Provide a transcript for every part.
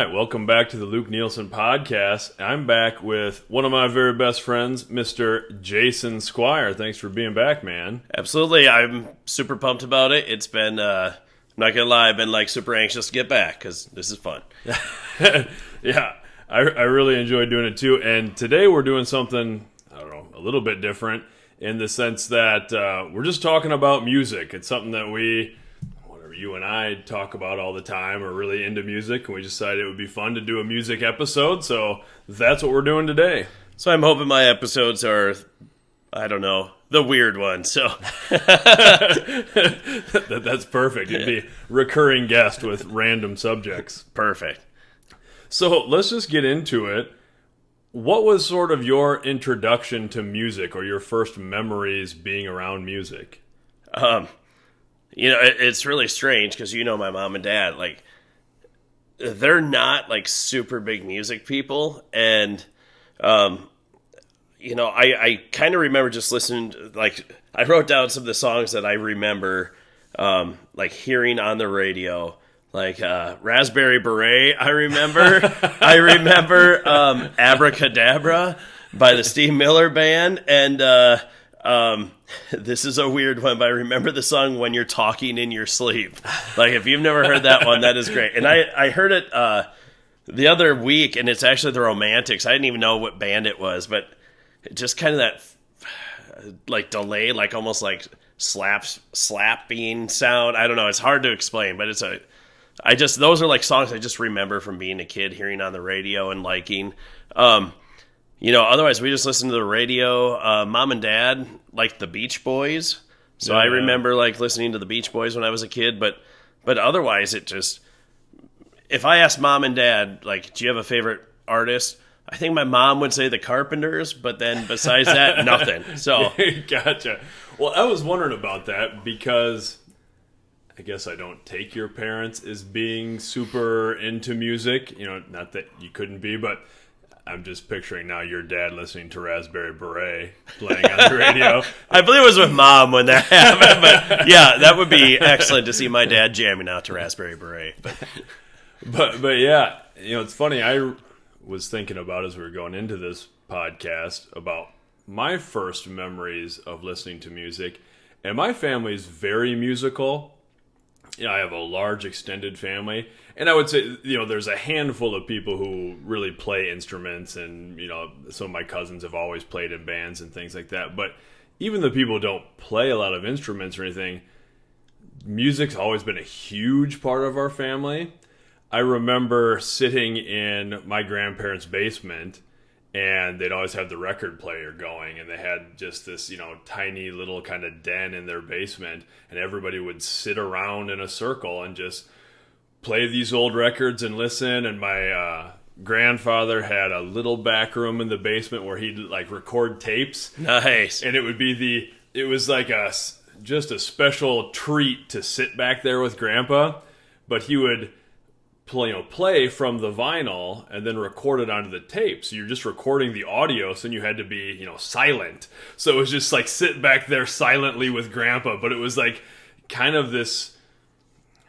right, welcome back to the Luke Nielsen podcast. I'm back with one of my very best friends, Mr. Jason Squier. Thanks for being back, man. Absolutely. I'm super pumped about it. It's been, I'm not going to lie, I've been super anxious to get back because this is fun. Yeah, I really enjoy doing it too. And today we're doing something, I don't know, a little bit different in the sense that we're just talking about music. It's something that you and I talk about all the time. We're really into music, and we decided it would be fun to do a music episode, so that's what we're doing today. So I'm hoping my episodes are, I don't know, the weird ones. So That's perfect. It'd be recurring guest with random subjects. Perfect. So let's just get into it. What was sort of your introduction to music or your first memories being around music? It's really strange because my mom and dad, they're not super big music people. And, I kind of remember just listening to, I wrote down some of the songs that I remember, hearing on the radio, Raspberry Beret. I remember Abracadabra by the Steve Miller Band. And, this is a weird one, but I remember the song When You're Talking in Your Sleep. If you've never heard that one, that is great. And I heard it the other week, and it's actually the Romantics. I didn't even know what band it was, but just kind of that delay, almost slapping sound. I don't know. It's hard to explain, but those are songs I just remember from being a kid, hearing on the radio and liking. Otherwise we just listen to the radio. Mom and dad liked the Beach Boys. So I remember listening to the Beach Boys when I was a kid, but otherwise if I asked mom and dad, do you have a favorite artist? I think my mom would say the Carpenters, but then besides that, nothing. So Gotcha. Well, I was wondering about that because I guess I don't take your parents as being super into music. Not that you couldn't be, but I'm just picturing now your dad listening to Raspberry Beret playing on the radio. I believe it was with mom when that happened, but yeah, that would be excellent to see my dad jamming out to Raspberry Beret. But yeah, it's funny. I was thinking about as we were going into this podcast about my first memories of listening to music, and my family is very musical. I have a large extended family, and I would say, there's a handful of people who really play instruments, and, some of my cousins have always played in bands and things like that. But even the people who don't play a lot of instruments or anything, music's always been a huge part of our family. I remember sitting in my grandparents' basement, and they'd always have the record player going, and they had just this, tiny little kind of den in their basement, and everybody would sit around in a circle and just play these old records and listen. And my grandfather had a little back room in the basement where he'd record tapes. Nice. And it was just a special treat to sit back there with Grandpa, but he would play from the vinyl and then record it onto the tape. So you're just recording the audio, so then you had to be, silent. So it was just sit back there silently with Grandpa, but it was kind of this,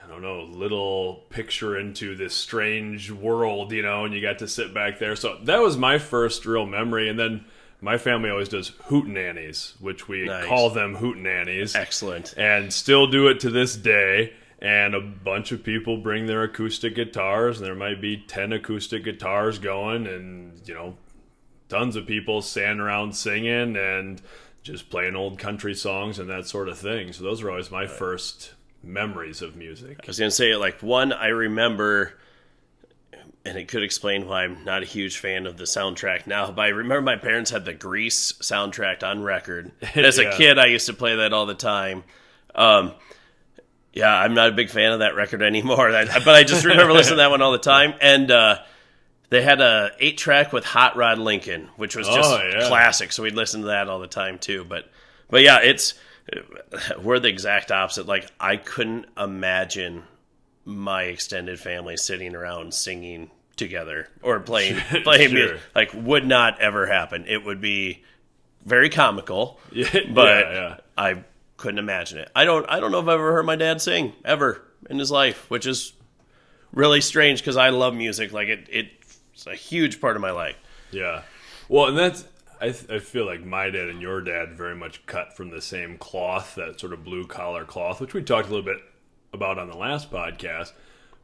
I don't know, little picture into this strange world, and you got to sit back there. So that was my first real memory. And then my family always does hootenannies, which we call them hootenannies. Excellent. And still do it to this day. And a bunch of people bring their acoustic guitars, and there might be 10 acoustic guitars going, and, tons of people standing around singing and just playing old country songs and that sort of thing. So those were always my first memories of music. I was going to say, one I remember, and it could explain why I'm not a huge fan of the soundtrack now, but I remember my parents had the Grease soundtrack on record. As a kid, I used to play that all the time. Yeah, I'm not a big fan of that record anymore, but I just remember listening to that one all the time. And they had a 8-track with Hot Rod Lincoln, which was just classic, so we'd listen to that all the time too. But yeah, we're the exact opposite. I couldn't imagine my extended family sitting around singing together or playing music. Would not ever happen. It would be very comical, but I couldn't imagine it. I don't know if I've ever heard my dad sing ever in his life, which is really strange because I love music. Like it's a huge part of my life. Yeah. Well, and that's I feel like my dad and your dad very much cut from the same cloth, that sort of blue collar cloth, which we talked a little bit about on the last podcast.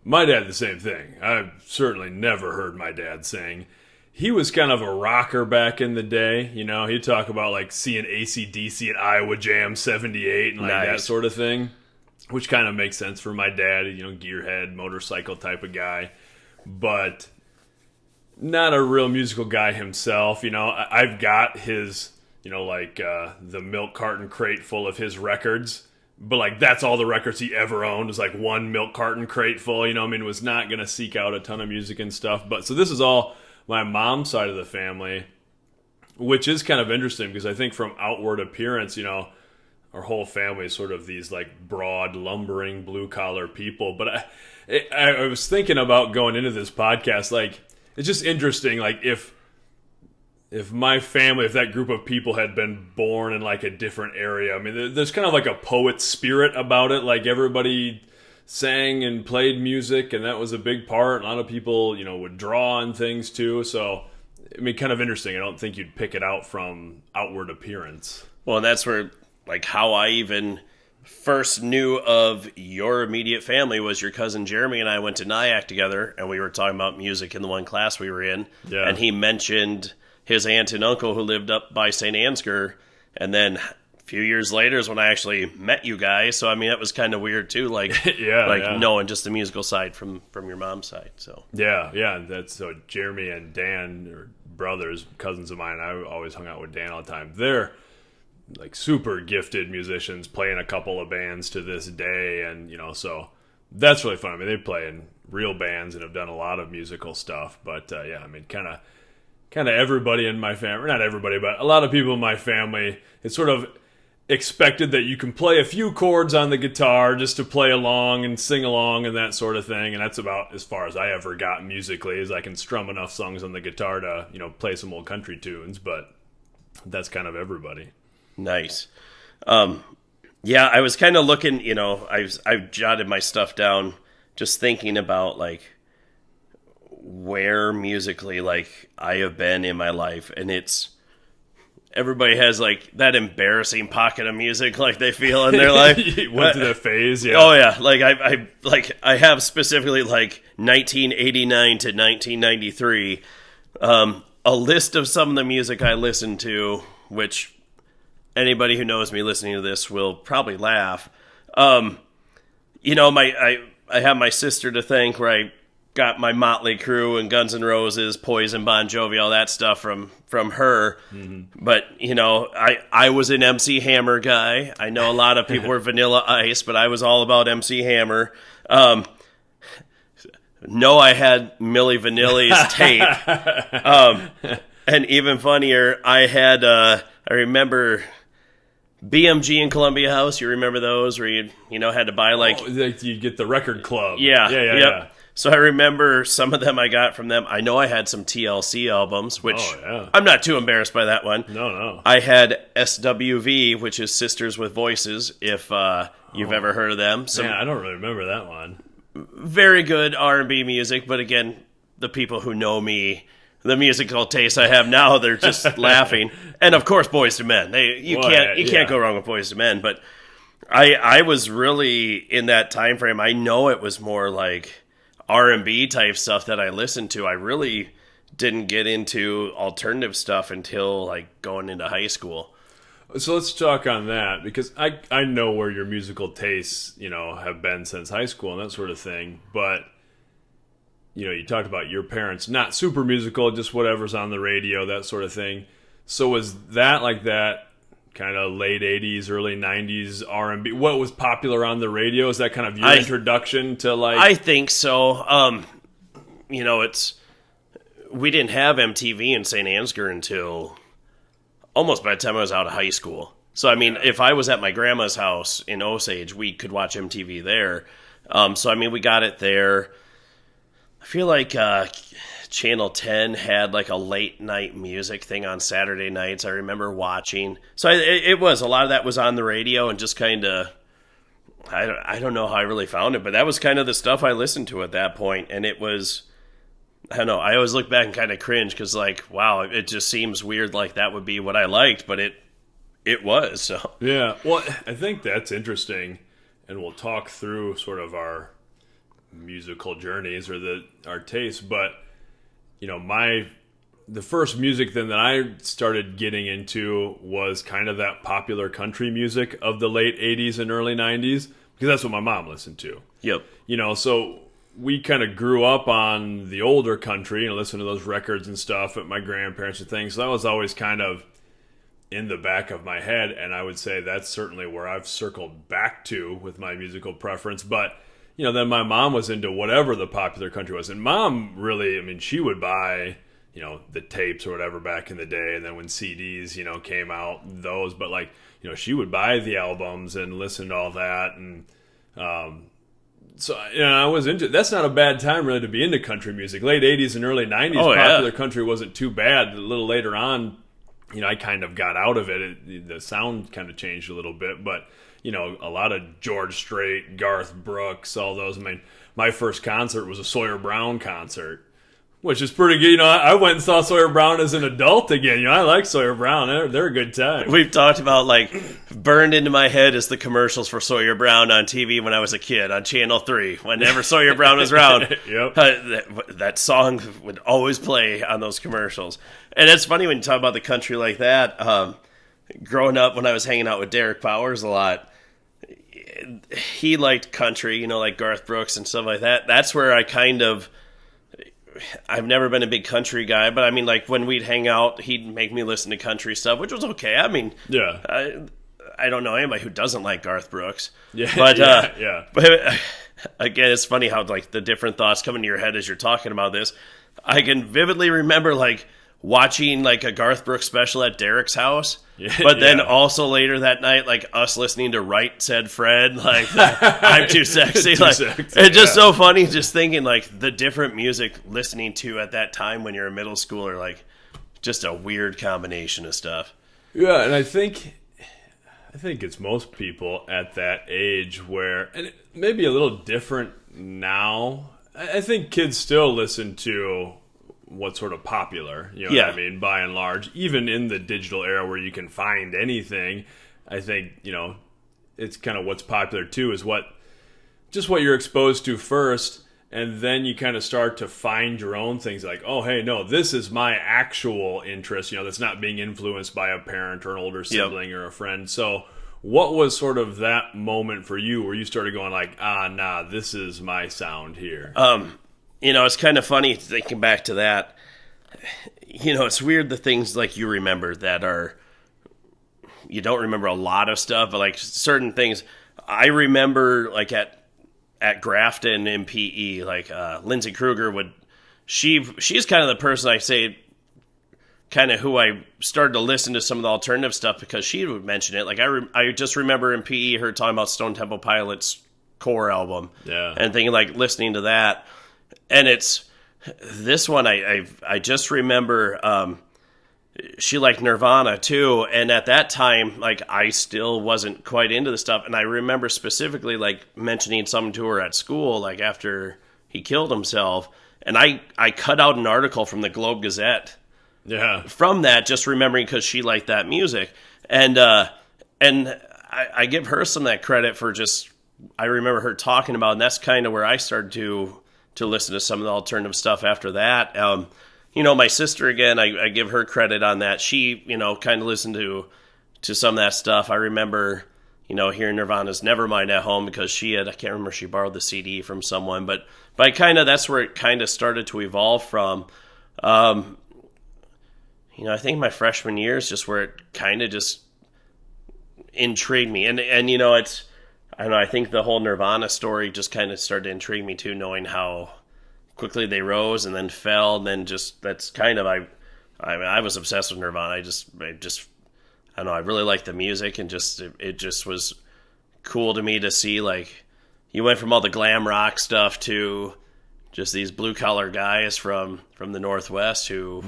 My dad, the same thing. I've certainly never heard my dad sing. He was kind of a rocker back in the day. You know, he'd talk about like seeing AC/DC at Iowa Jam 78 and like that sort of thing, which kind of makes sense for my dad, you know, gearhead, motorcycle type of guy. But not a real musical guy himself. You know, I've got his, you know, like the milk carton crate full of his records. But, like, that's all the records he ever owned, was, like, one milk carton crate full, you know, I mean, was not going to seek out a ton of music and stuff. But, so this is all my mom's side of the family, which is kind of interesting, because I think from outward appearance, you know, our whole family is sort of these, like, broad, lumbering, blue-collar people. But I was thinking about going into this podcast, like, it's just interesting, like, if my family, if that group of people had been born in like a different area, I mean, there's kind of like a poet spirit about it. Like everybody sang and played music, and that was a big part. A lot of people, you know, would draw on things too. So, I mean, kind of interesting. I don't think you'd pick it out from outward appearance. Well, and that's where, like, how I even first knew of your immediate family was your cousin Jeremy and I went to NIAC together, and we were talking about music in the one class we were in. Yeah. And he mentioned his aunt and uncle who lived up by St. Ansgar, and then a few years later is when I actually met you guys. So I mean, that was kind of weird too, like knowing just the musical side from your mom's side. So yeah, that's so Jeremy and Dan are brothers, cousins of mine. I always hung out with Dan all the time. They're like super gifted musicians, playing a couple of bands to this day, and you know, so that's really fun. I mean, they play in real bands and have done a lot of musical stuff. But yeah, I mean, kind of everybody in my family, not everybody, but a lot of people in my family, it's sort of expected that you can play a few chords on the guitar just to play along and sing along and that sort of thing. And that's about as far as I ever got musically, is I can strum enough songs on the guitar to, you know, play some old country tunes, but that's kind of everybody. Nice. Yeah, I was kind of looking, you know, I've jotted my stuff down just thinking about like where musically like I have been in my life, and it's everybody has like that embarrassing pocket of music like they feel in their life. Went through that phase, yeah. Oh yeah, like I have specifically like 1989 to 1993 a list of some of the music I listened to, which anybody who knows me listening to this will probably laugh. You know, I have my sister to thank, where I got my Motley Crue and Guns N' Roses, Poison, Bon Jovi, all that stuff from her. Mm-hmm. But, you know, I was an MC Hammer guy. I know a lot of people were Vanilla Ice, but I was all about MC Hammer. No, I had Milli Vanilli's tape. And even funnier, I had, I remember BMG in Columbia House. You remember those, where you know, had to buy like... you get the record club. Yeah. So I remember some of them I got from them. I know I had some TLC albums, which I'm not too embarrassed by that one. No. I had SWV, which is Sisters with Voices, if you've ever heard of them. I don't really remember that one. Very good R&B music, but again, the people who know me, the musical taste I have now, they're just laughing. And of course, Boyz II Men. You can't go wrong with Boyz II Men. But I was really in that time frame. I know it was more like R&B type stuff that I listened to. I really didn't get into alternative stuff until like going into high school. So let's talk on that, because I know where your musical tastes, you know, have been since high school and that sort of thing. But, you know, you talked about your parents not super musical, just whatever's on the radio, that sort of thing. So was that like that kind of late 80s, early 90s R&B? What was popular on the radio? Is that kind of your introduction to like... I think so. You know, we didn't have MTV in St. Ansgar until almost by the time I was out of high school. So, I mean, if I was at my grandma's house in Osage, we could watch MTV there. So, I mean, we got it there. I feel like Channel 10 had like a late night music thing on Saturday nights. I remember watching. So it was, a lot of that was on the radio and just kind of, I don't know how I really found it, but that was kind of the stuff I listened to at that point, and it was, I don't know, I always look back and kind of cringe because, like, wow, it just seems weird like that would be what I liked, but it was, so. Yeah, well, I think that's interesting, and we'll talk through sort of our musical journeys or our tastes, but, you know, the first music then that I started getting into was kind of that popular country music of the late 80s and early 90s, because that's what my mom listened to. Yep. You know, so we kind of grew up on the older country and listened to those records and stuff at my grandparents and things. So that was always kind of in the back of my head, and I would say that's certainly where I've circled back to with my musical preference. But, you know, then my mom was into whatever the popular country was. And Mom really, I mean, she would buy, you know, the tapes or whatever back in the day, and then when CDs, you know, came out, those, but like, you know, she would buy the albums and listen to all that, and so, you know, I was into, that's not a bad time really to be into country music. Late 80s and early 90s, popular country wasn't too bad. A little later on, you know, I kind of got out of it. The sound kind of changed a little bit, but, you know, a lot of George Strait, Garth Brooks, all those. I mean, my first concert was a Sawyer Brown concert, which is pretty good. You know, I went and saw Sawyer Brown as an adult again. You know, I like Sawyer Brown. They're a good time. We've talked about, like, burned into my head is the commercials for Sawyer Brown on TV when I was a kid on Channel 3. Whenever Sawyer Brown was around, Yep. that song would always play on those commercials. And it's funny when you talk about the country like that. Growing up, when I was hanging out with Derek Powers a lot, he liked country, you know, like Garth Brooks and stuff like that. That's where I kind of... I've never been a big country guy, but I mean, like, when we'd hang out, he'd make me listen to country stuff, which was okay. I mean, yeah, I don't know anybody who doesn't like Garth Brooks. Yeah, but yeah. But again, it's funny how, like, the different thoughts come into your head as you're talking about this. I can vividly remember, like, watching, like, a Garth Brooks special at Derek's house. Yeah, but then also later that night, like, us listening to Right Said Fred, like, I'm Too Sexy. It's just so funny just thinking, like, the different music listening to at that time when you're a middle schooler, like, just a weird combination of stuff. Yeah, and I think it's most people at that age where, and it may be a little different now. I think kids still listen to what's sort of popular, you know what I mean, by and large, even in the digital era where you can find anything. I think, you know, it's kind of what's popular too is what you're exposed to first, and then you kind of start to find your own things like, oh, hey, no, this is my actual interest, you know, that's not being influenced by a parent or an older sibling or a friend. So what was sort of that moment for you where you started going like, nah, this is my sound here? You know, it's kind of funny thinking back to that. You know, it's weird the things, like, you remember that are... You don't remember a lot of stuff, but, like, certain things... I remember, like, at Grafton in PE, like, Lindsay Kruger would... She's kind of the person I say... kind of who I started to listen to some of the alternative stuff because she would mention it. Like, I just remember in PE her talking about Stone Temple Pilots' Core album. Yeah. And thinking, like, listening to that... And it's this one. I just remember she liked Nirvana too, and at that time, like, I still wasn't quite into the stuff. And I remember specifically, like, mentioning something to her at school, like after he killed himself, and I cut out an article from the Globe Gazette. Yeah. From that, just remembering because she liked that music, and I give her some of that credit for just I remember her talking about, and that's kind of where I started to listen to some of the alternative stuff after that. You know, my sister, again, I give her credit on that. She, you know, kind of listened to some of that stuff. I remember, you know, hearing Nirvana's Nevermind at home because she had, I can't remember, she borrowed the CD from someone, but I kind of, that's where it kind of started to evolve from. You know, I think my freshman year is just where it kind of just intrigued me. And you know, it's, I don't know, I think the whole Nirvana story just kind of started to intrigue me too, knowing how quickly they rose and then fell, and then just, that's kind of, I mean, I was obsessed with Nirvana. I don't know, I really liked the music, and just, it just was cool to me to see, like, you went from all the glam rock stuff to just these blue collar guys from the Northwest who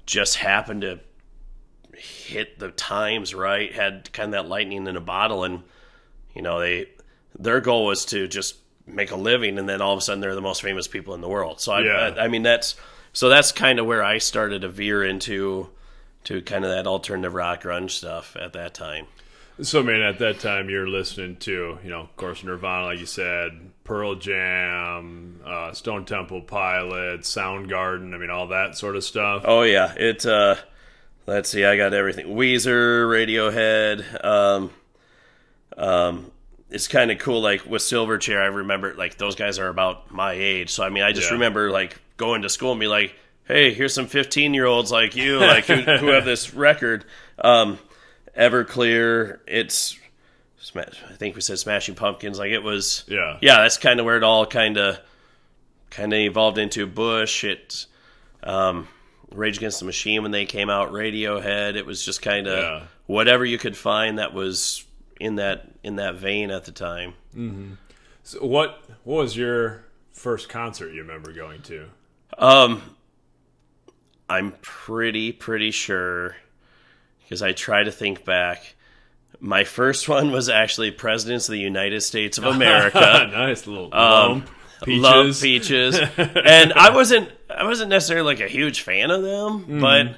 just happened to hit the times right, had kind of that lightning in a bottle, and you know, their goal was to just make a living, and then all of a sudden they're the most famous people in the world. So Yeah. I mean that's kind of where I started to veer into kind of that alternative rock grunge stuff at that time. So, I mean, at that time, you're listening to, of course, Nirvana, like you said, Pearl Jam, Stone Temple Pilots, Soundgarden, I mean, all that sort of stuff. Oh yeah, let's see, I got everything: Weezer, Radiohead. It's kind of cool. Like with Silverchair, I remember like those guys are about my age, so I mean, I just remember like going to school and be like, "Hey, here's some 15-year-olds like you, like who have this record." Everclear, I think we said Smashing Pumpkins. Like it was, yeah. That's kind of where it all kind of evolved into. Bush, Rage Against the Machine when they came out, Radiohead. It was just kind of whatever you could find that was in that vein at the time. Mm-hmm. So what was your first concert you remember going to? I'm pretty sure, because I try to think back. My first one was actually Presidents of the United States of America. Nice little lump. Peaches. Love Peaches. And I wasn't necessarily like a huge fan of them, but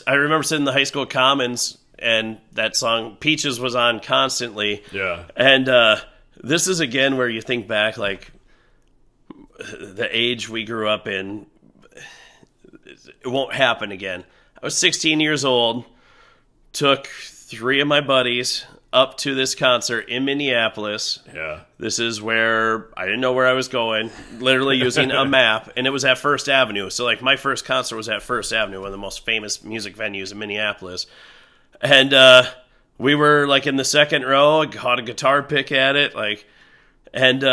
I remember sitting in the high school commons and that song Peaches was on constantly. Yeah. And this is again where you think back, like the age we grew up in, it won't happen again. I was 16 years old, took 3 of my buddies up to this concert in Minneapolis. Yeah. This is where I didn't know where I was going, literally using a map, and it was at First Avenue. So, like, my first concert was at First Avenue, one of the most famous music venues in Minneapolis. And we were, like, in the second row, I caught a guitar pick at it, and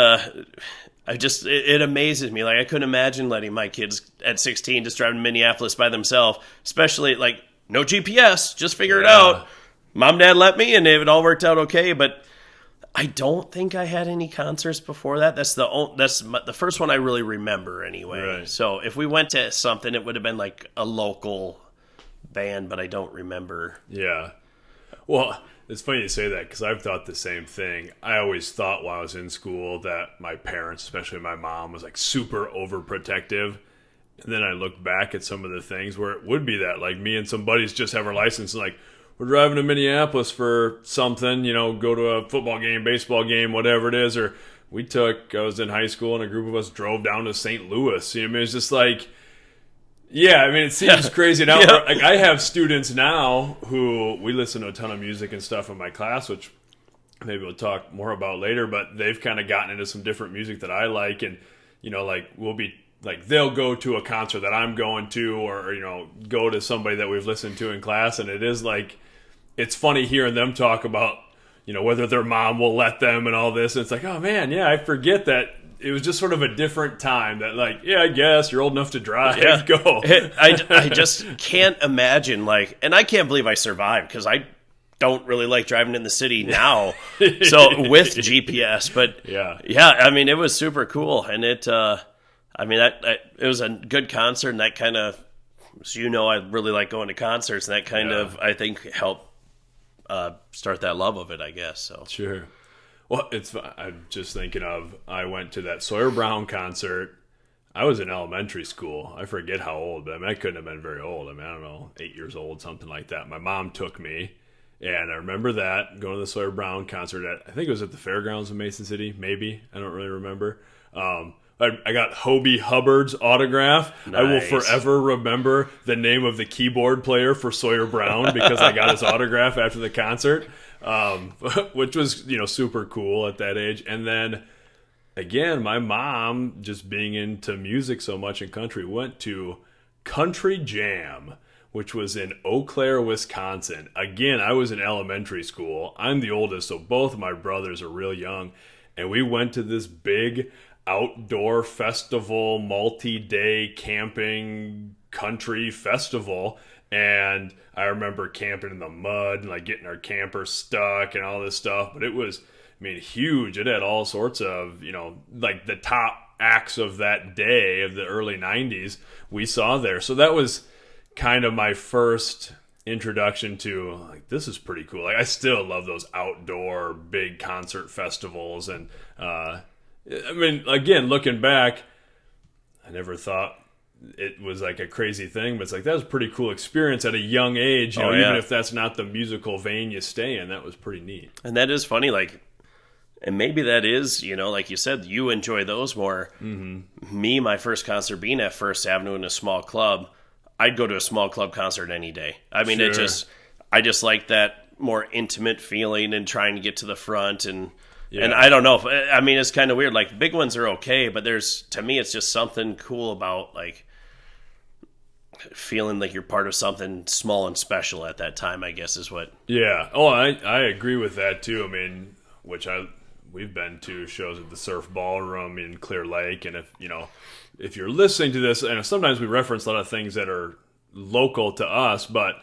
it amazes me. Like, I couldn't imagine letting my kids at 16 just drive to Minneapolis by themselves, especially, like, no GPS, just figure it out. Mom and Dad let me, and it all worked out okay, but I don't think I had any concerts before that. That's the first one I really remember anyway. Right. So if we went to something, it would have been like a local band, but I don't remember. Yeah. Well, it's funny you say that because I've thought the same thing. I always thought while I was in school that my parents, especially my mom, was like super overprotective. And then I look back at some of the things where it would be that, like me and some buddies just have our license and like, we're driving to Minneapolis for something, go to a football game, baseball game, whatever it is. Or I was in high school and a group of us drove down to St. Louis. I mean, it's just like, it seems crazy now. Like I have students now who we listen to a ton of music and stuff in my class, which maybe we'll talk more about later, but they've kind of gotten into some different music that I like. And, like we'll be like, they'll go to a concert that I'm going to, or, go to somebody that we've listened to in class. And it is like, it's funny hearing them talk about, whether their mom will let them and all this. And it's like, oh man, I forget that it was just sort of a different time that like, I guess you're old enough to drive, go. I just can't imagine and I can't believe I survived because I don't really like driving in the city now. So with GPS, but I mean, it was super cool. And it was a good concert, and that kind of, I really like going to concerts, and that kind of, I think, helped start that love of it, I guess. So sure. Well, I'm just thinking I went to that Sawyer Brown concert. I was in elementary school. I forget how old, but I couldn't have been very old. I don't know, 8 years old, something like that. My mom took me, and I remember that, going to the Sawyer Brown concert I think it was at the Fairgrounds in Mason City, maybe. I don't really remember. I got Hobie Hubbard's autograph. Nice. I will forever remember the name of the keyboard player for Sawyer Brown because I got his autograph after the concert, which was super cool at that age. And then again, my mom, just being into music so much in country, went to Country Jam, which was in Eau Claire, Wisconsin. Again, I was in elementary school. I'm the oldest, so both of my brothers are real young, and we went to this big outdoor festival, multi-day camping country festival, and I remember camping in the mud and like getting our camper stuck and all this stuff. But it was, huge. It had all sorts of, like the top acts of that day of the early 90s we saw there. So that was kind of my first introduction to like, this is pretty cool. Like I still love those outdoor big concert festivals, and I mean, again, looking back, I never thought it was like a crazy thing, but it's like that was a pretty cool experience at a young age. You know, even if that's not the musical vein you stay in, that was pretty neat. And that is funny, like, and maybe that is, you know, like you said, you enjoy those more. Mm-hmm. Me, my first concert being at First Avenue in a small club, I'd go to a small club concert any day. I mean, I just like that more intimate feeling and trying to get to the front. And I don't know, I mean, it's kind of weird. Like, big ones are okay, but to me, it's just something cool about, like, feeling like you're part of something small and special at that time, I guess is what. Yeah. Oh, I agree with that too. I mean, we've been to shows at the Surf Ballroom in Clear Lake, and if you're listening to this, and sometimes we reference a lot of things that are local to us, but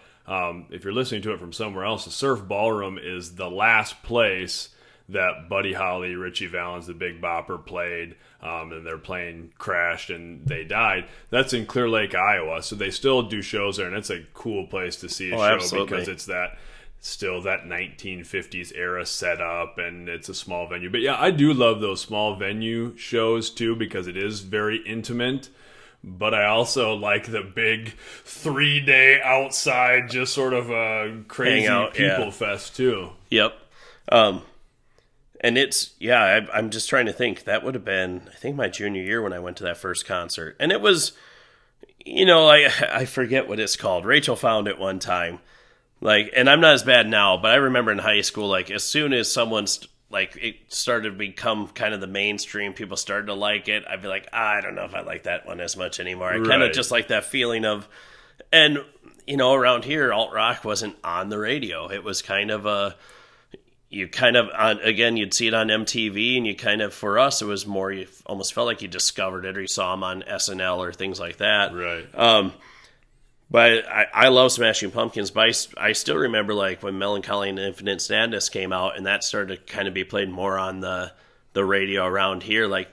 if you're listening to it from somewhere else, the Surf Ballroom is the last place that Buddy Holly, Richie Valens, the Big Bopper played, and they're playing Crashed and They Died. That's in Clear Lake, Iowa, so they still do shows there, and it's a cool place to see a show absolutely. because it's still that 1950s era setup, and it's a small venue. But yeah, I do love those small venue shows too because it is very intimate. But I also like the big 3-day outside, just sort of a crazy people fest too. Yep. And I'm just trying to think. That would have been, I think, my junior year when I went to that first concert. And it was, I forget what it's called. Rachel found it one time. Like, and I'm not as bad now, but I remember in high school, like, as soon as someone's, like, it started to become kind of the mainstream, people started to like it, I'd be like, I don't know if I like that one as much anymore. I kind of just like that feeling of, and, around here, alt rock wasn't on the radio. It was kind of again, you'd see it on MTV, and you kind of, for us, it was more, you almost felt like you discovered it, or you saw them on SNL or things like that. Right. But I love Smashing Pumpkins, but I still remember, like, when Melancholy and Infinite Sadness came out, and that started to kind of be played more on the radio around here, like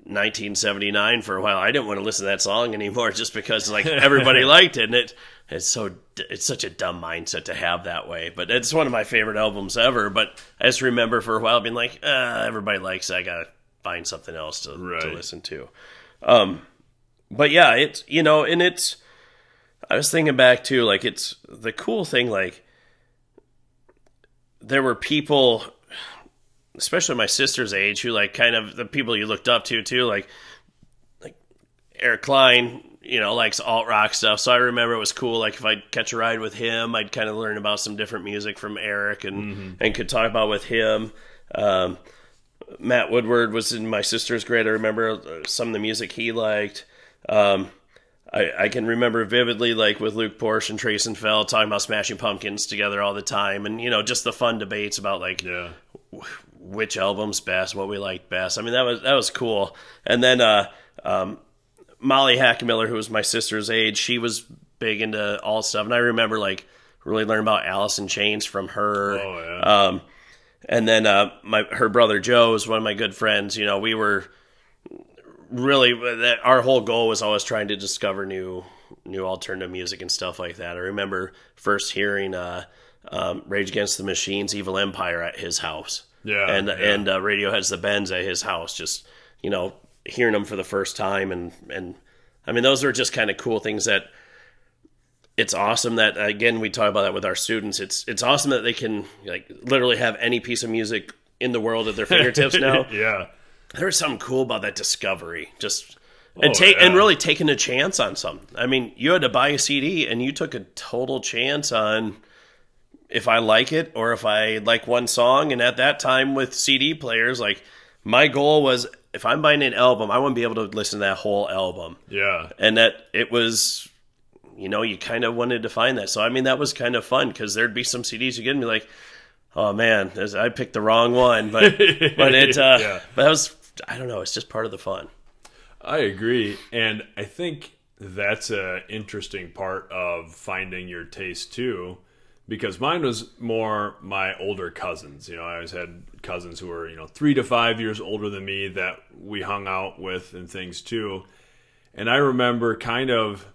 1979 for a while. I didn't want to listen to that song anymore just because, like, everybody liked it, and it's such a dumb mindset to have that way. But it's one of my favorite albums ever. But I just remember for a while being like, everybody likes it. I got to find something else to listen to. But yeah, it's, and it's, I was thinking back too, like, it's the cool thing, like, there were people, especially my sister's age, who, like, kind of the people you looked up to too, like Eric Klein, likes alt rock stuff. So I remember it was cool. Like, if I'd catch a ride with him, I'd kind of learn about some different music from Eric and could talk about with him. Matt Woodward was in my sister's grade. I remember some of the music he liked. I can remember vividly, like, with Luke Porsche and Trace and Fell talking about Smashing Pumpkins together all the time. And, just the fun debates about, like, which album's best, what we liked best. I mean, that was cool. And then Molly Hackmiller, who was my sister's age, she was big into all stuff. And I remember, like, really learning about Alice in Chains from her. Oh, yeah. And then her brother Joe is one of my good friends. We were really, our whole goal was always trying to discover new alternative music and stuff like that. I remember first hearing Rage Against the Machine's Evil Empire at his house. Yeah. And Radiohead's The Bends at his house. Just, hearing them for the first time. And I mean, those are just kind of cool things that it's awesome that, again, we talk about that with our students. It's awesome that they can, like, literally have any piece of music in the world at their fingertips now. Yeah. There's something cool about that discovery. And really taking a chance on something. I mean, you had to buy a CD, and you took a total chance on if I like it or if I like one song. And at that time with CD players, like, my goal was, if I'm buying an album, I want to be able to listen to that whole album. Yeah. And that it was, you kind of wanted to find that. So, I mean, that was kind of fun because there'd be some CDs you get and be like, oh man, I picked the wrong one. But but that was, I don't know, it's just part of the fun. I agree. And I think that's an interesting part of finding your taste too, because mine was more my older cousins. I always had cousins who were, 3 to 5 years older than me that we hung out with and things too. And I remember kind of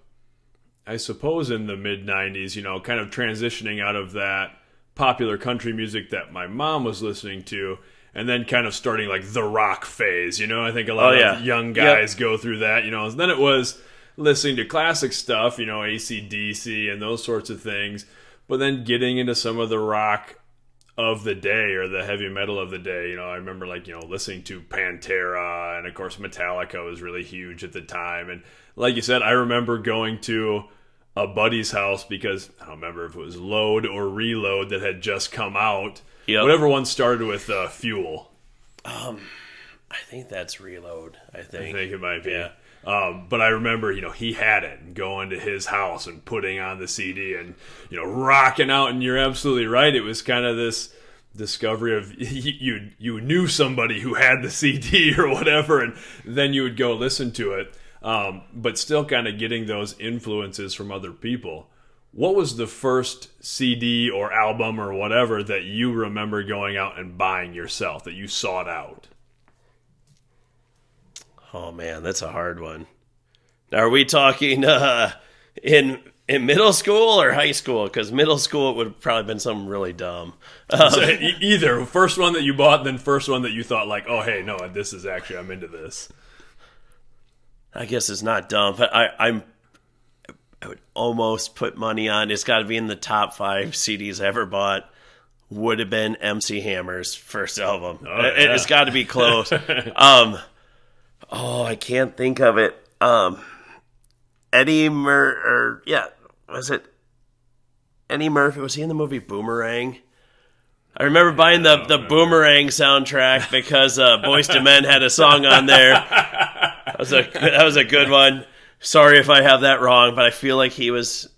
I suppose in the mid 90s, kind of transitioning out of that popular country music that my mom was listening to, and then kind of starting like the rock phase. I think a lot of young guys go through that. And then it was listening to classic stuff, AC/DC and those sorts of things, but then getting into some of the rock of the day or the heavy metal of the day. I remember listening to Pantera, and of course Metallica was really huge at the time. And like you said, I remember going to a buddy's house because I don't remember if it was Load or Reload that had just come out. Yep. Whatever one started with Fuel. I think that's Reload. I think it might be. Yeah. But I remember, he had it, and going to his house and putting on the CD and, rocking out. And you're absolutely right. It was kind of this discovery of you knew somebody who had the CD or whatever, and then you would go listen to it. But still kind of getting those influences from other people. What was the first CD or album or whatever that you remember going out and buying yourself, that you sought out? Oh man, that's a hard one. Now, are we talking in middle school or high school? Because middle school it would have probably been something really dumb. So either first one that you bought, then first one that you thought like, oh hey, no, this is actually, I'm into this. I guess it's not dumb, but I would almost put money on it's got to be in the top 5 CDs I ever bought. Would have been MC Hammer's first album. Oh, yeah. It's got to be close. I can't think of it. Eddie was it Eddie Murphy? Was he in the movie Boomerang? I remember buying the Boomerang soundtrack because Boyz II Men had a song on there. That was a good one. Sorry if I have that wrong, but I feel like he was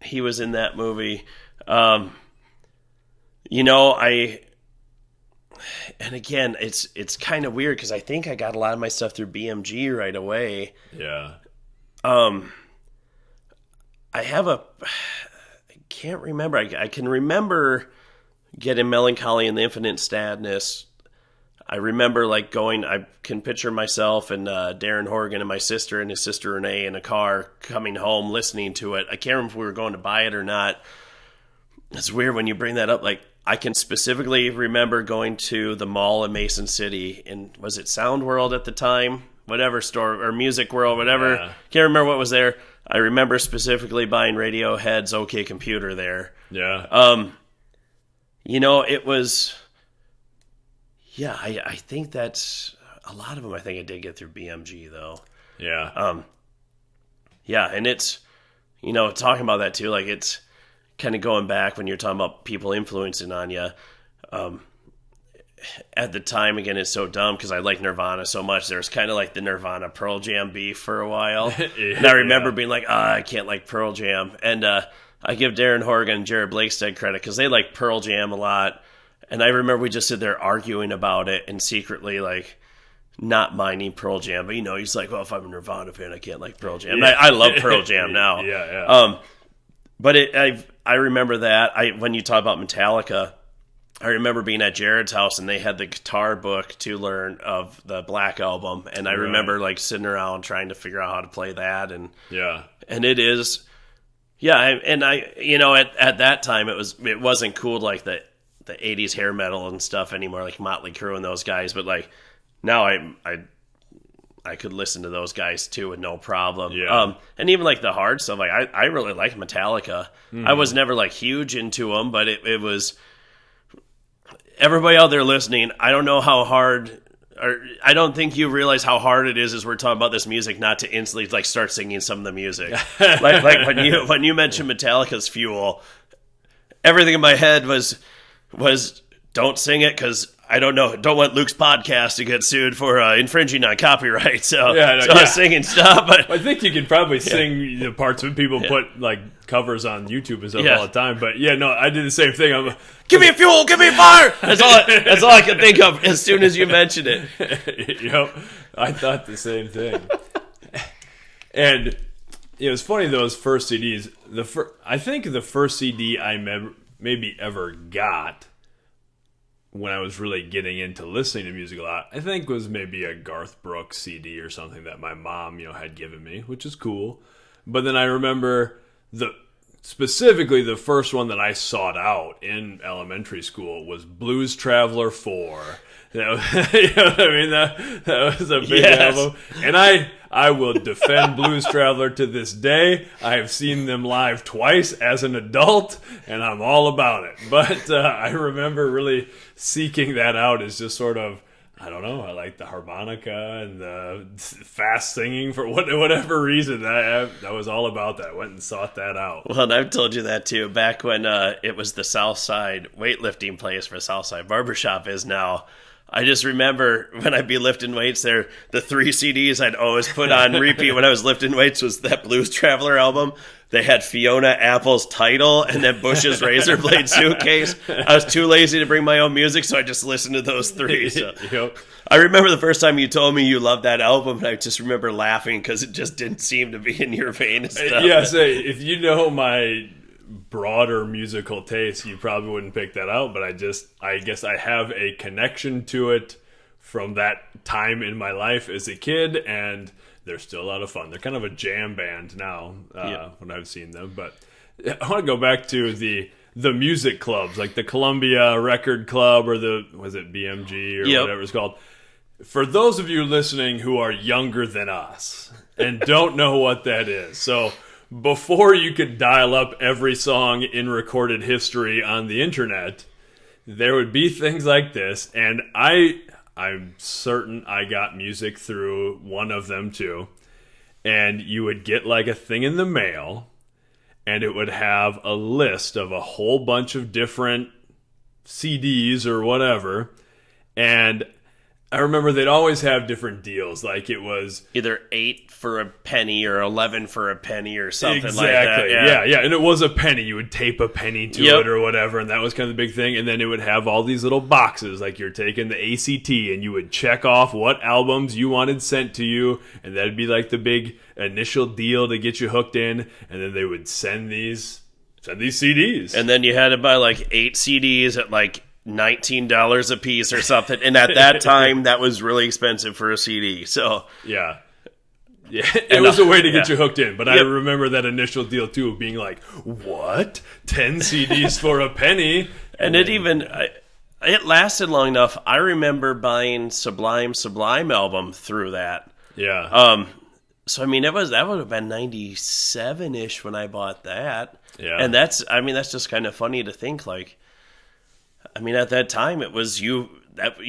in that movie. And again, it's kind of weird because I think I got a lot of my stuff through BMG right away. Yeah. I can't remember. I can remember getting Melancholy and the Infinite Sadness. I remember I can picture myself and Darren Horgan and my sister and his sister Renee in a car coming home listening to it. I can't remember if we were going to buy it or not. It's weird when you bring that up. I can specifically remember going to the mall in Mason City, and was it Sound World at the time? Whatever store, or Music World, whatever. Yeah. Can't remember what was there. I remember specifically buying Radiohead's OK Computer there. Yeah. It was... Yeah, I think that's... A lot of them I think I did get through BMG, though. Yeah. Yeah, and it's... talking about that, too, it's... kind of going back when you're talking about people influencing on you. At the time, again, it's so dumb because I like Nirvana so much. There's kind of the Nirvana Pearl Jam beef for a while. Yeah, and I remember being like, I can't like Pearl Jam. And I give Darren Horgan and Jared Blakestead credit because they like Pearl Jam a lot. And I remember we just sit there arguing about it and secretly not minding Pearl Jam. But he's like, well, if I'm a Nirvana fan, I can't like Pearl Jam. Yeah. I love Pearl Jam now. Yeah. But I remember that. When you talk about Metallica, I remember being at Jared's house and they had the guitar book to learn of the Black Album, and I remember sitting around trying to figure out how to play that, and it is, and I at that time it wasn't cool the 80s hair metal and stuff anymore, like Motley Crue and those guys, but now I could listen to those guys too with no problem. Yeah. And even the hard stuff, I really like Metallica. Mm-hmm. I was never huge into them, but it was, everybody out there listening, I don't know how hard, or I don't think you realize how hard it is as we're talking about this music not to instantly start singing some of the music. when you mentioned Metallica's Fuel, everything in my head was don't sing it because I don't want Luke's podcast to get sued for infringing on copyright. So, I was singing stuff. But I think you could probably sing the parts when people put covers on YouTube and stuff all the time. But I did the same thing. Give me fuel, give me fire. That's all I could think of as soon as you mentioned it. Yep, I thought the same thing. And it's funny, those first CDs. I think the first CD I maybe ever got when I was really getting into listening to music a lot, I think was maybe a Garth Brooks CD or something that my mom, had given me, which is cool. But then I remember specifically the first one that I sought out in elementary school was Blues Traveler 4. You know what I mean? That was a big album. And I will defend Blues Traveler to this day. I have seen them live twice as an adult, and I'm all about it. But I remember really seeking that out as just sort of, I don't know, I like the harmonica and the fast singing for whatever reason. I was all about that. I went and sought that out. Well, and I've told you that too. Back when it was the Southside weightlifting place for Southside Barbershop is now. I just remember when I'd be lifting weights there, the 3 CDs I'd always put on repeat when I was lifting weights was that Blues Traveler album. They had Fiona Apple's Title and then Bush's Razor Blade Suitcase. I was too lazy to bring my own music, so I just listened to those 3. So. Yep. I remember the first time you told me you loved that album, and I just remember laughing because it just didn't seem to be in your vein and stuff. Yeah, say, if you know my broader musical taste, you probably wouldn't pick that out, but I guess I have a connection to it from that time in my life as a kid, and they're still a lot of fun. They're kind of a jam band now when I've seen them. But I want to go back to the music clubs, like the Columbia Record Club or was it BMG or whatever it's called. For those of you listening who are younger than us and don't know what that is, so before you could dial up every song in recorded history on the internet, there would be things like this, and I'm certain I got music through one of them too. And you would get like a thing in the mail, and it would have a list of a whole bunch of different CDs or whatever. And I remember they'd always have different deals. Like it was either 8 for a penny or 11 for a penny or something like that. Yeah. And it was a penny. You would tape a penny to it or whatever, and that was kind of the big thing. And then it would have all these little boxes, like you're taking the ACT, and you would check off what albums you wanted sent to you, and that'd be like the big initial deal to get you hooked in. And then they would send these CDs. And then you had to buy like 8 CDs at like $19 a piece or something, and at that time that was really expensive for a CD. So it was a way to get you hooked in. But I remember that initial deal too of being like, what, 10 CDs for a penny? And it lasted long enough. I remember buying Sublime album through that. So I mean that would have been 97-ish when I bought that. And that's just kind of funny to think, like, I mean, at that time, it was you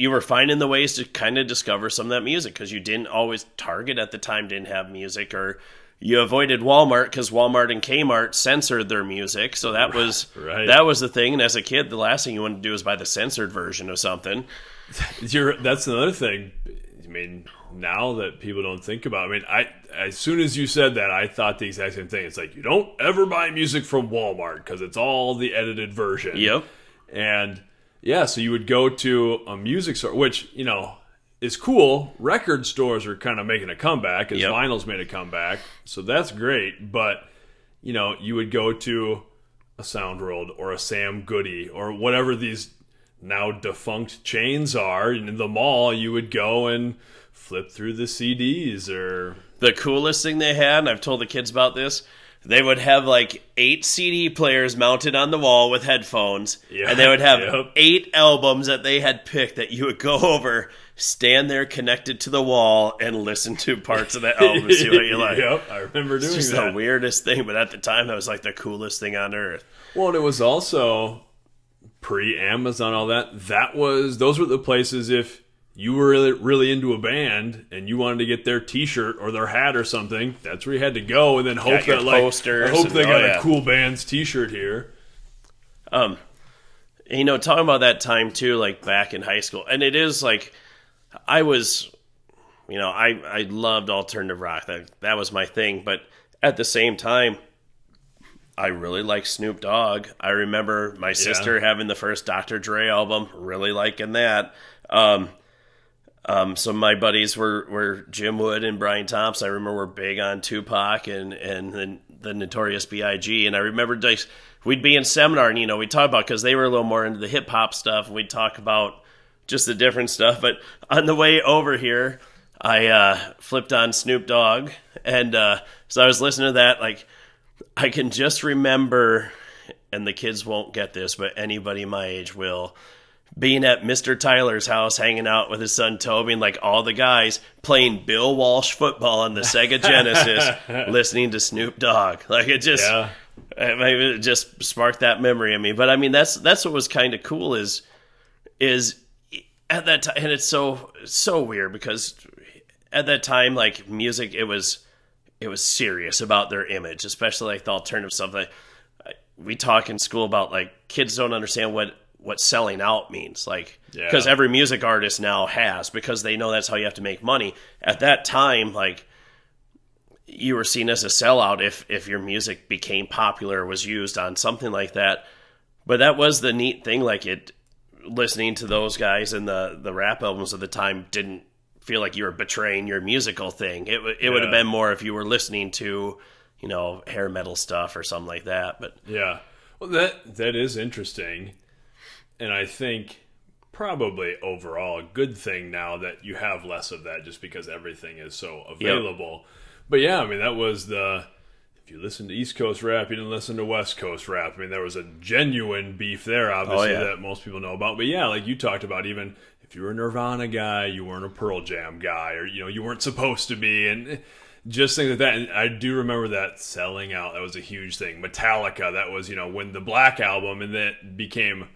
were finding the ways to kind of discover some of that music, because you didn't always, Target at the time didn't have music, or you avoided Walmart because Walmart and Kmart censored their music. So that was that was the thing. And as a kid, the last thing you wanted to do was buy the censored version of something. That's another thing. I mean, now that people don't think about it, I mean, as soon as you said that, I thought the exact same thing. It's like, you don't ever buy music from Walmart because it's all the edited version. Yep. And so you would go to a music store, which, is cool. Record stores are kind of making a comeback as vinyl's made a comeback. So that's great. But, you would go to a Sound World or a Sam Goody or whatever these now defunct chains are. In the mall, you would go and flip through the CDs. Or the coolest thing they had, and I've told the kids about this, they would have like 8 CD players mounted on the wall with headphones, and they would have 8 albums that they had picked that you would go over, stand there connected to the wall, and listen to parts of that album and see what you like. I remember doing that. It's just the weirdest thing, but at the time, that was like the coolest thing on earth. Well, and it was also pre-Amazon, all that. Those were the places, if you were really into a band and you wanted to get their T-shirt or their hat or something, that's where you had to go, and then hope that they got a cool band's T-shirt here. Talking about that time too, like back in high school, and it is like I was, I loved alternative rock. That was my thing, but at the same time, I really liked Snoop Dogg. I remember my sister having the first Dr. Dre album, really liking that. So my buddies were Jim Wood and Brian Thompson. I remember were big on Tupac and the Notorious B.I.G. And I remember we'd be in seminar and, we'd talk about, because they were a little more into the hip hop stuff, and we'd talk about just the different stuff. But on the way over here, I flipped on Snoop Dogg, and so I was listening to that. Like, I can just remember, and the kids won't get this, but anybody my age will, being at Mr. Tyler's house, hanging out with his son Toby, and like all the guys playing Bill Walsh football on the Sega Genesis, listening to Snoop Dogg. Like, it just, it just sparked that memory in me. But I mean, that's what was kind of cool is at that time, and it's so weird because at that time, like, music, it was serious about their image, especially like the alternative stuff. Like, we talk in school about, like, kids don't understand what selling out means, like, because every music artist now has, because they know that's how you have to make money. At that time, like, you were seen as a sellout if your music became popular or was used on something like that. But that was the neat thing, like, listening to those guys and the rap albums of the time didn't feel like you were betraying your musical thing. It would have been more if you were listening to, you know, hair metal stuff or something like that. But yeah, well, that is interesting. And I think probably overall a good thing now that you have less of that just because everything is so available. Yep. But yeah, I mean, that was if you listen to East Coast rap, you didn't listen to West Coast rap. I mean, there was a genuine beef there, obviously, that most people know about. But yeah, like you talked about, even if you were a Nirvana guy, you weren't a Pearl Jam guy, or, you know, you weren't supposed to be. And just things like that. And I do remember that selling out. That was a huge thing. Metallica, that was, you know, when the Black Album, and that became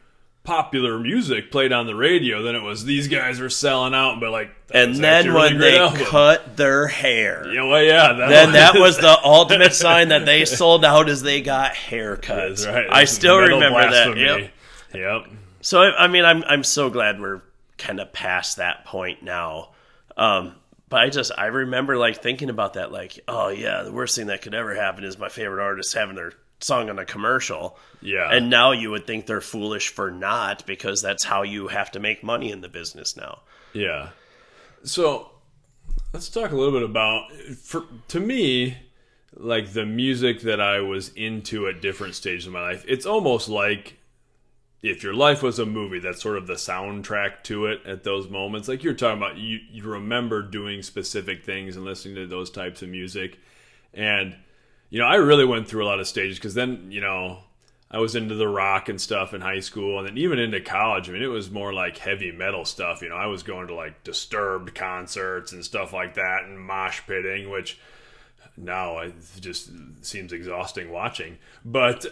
popular music played on the radio, then it was these guys are selling out, but like, and then when they cut their hair, then that was the ultimate sign that they sold out, as they got haircuts. Right. I still remember that. Yep. So I mean, I'm so glad we're kind of past that point now. But I remember like thinking about that, like, oh yeah, the worst thing that could ever happen is my favorite artist having their song on a commercial. Yeah. And now you would think they're foolish for not, because that's how you have to make money in the business now. Yeah. So let's talk a little bit about, to me, like the music that I was into at different stages of my life. It's almost like if your life was a movie, that's sort of the soundtrack to it at those moments. Like you're talking about, you remember doing specific things and listening to those types of music. And you know, I really went through a lot of stages, because then, you know, I was into the rock and stuff in high school, and then even into college. I mean, it was more like heavy metal stuff. You know, I was going to like Disturbed concerts and stuff like that, and mosh pitting, which now it just seems exhausting watching. But,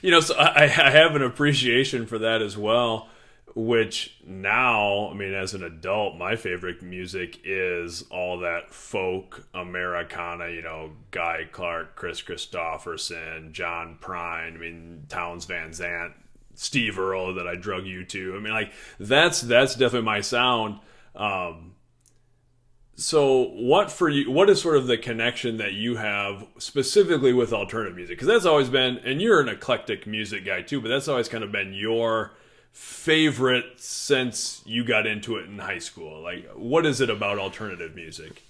you know, so I have an appreciation for that as well. Which now, I mean, as an adult, my favorite music is all that folk Americana, you know, Guy Clark, Chris Christopherson, John Prine, I mean, Townes Van Zandt, Steve Earle that I drug you to. I mean, like, that's definitely my sound. So what is sort of the connection that you have specifically with alternative music? Because that's always been, and you're an eclectic music guy too, but that's always kind of been your favorite since you got into it in high school. Like, what is it about alternative music?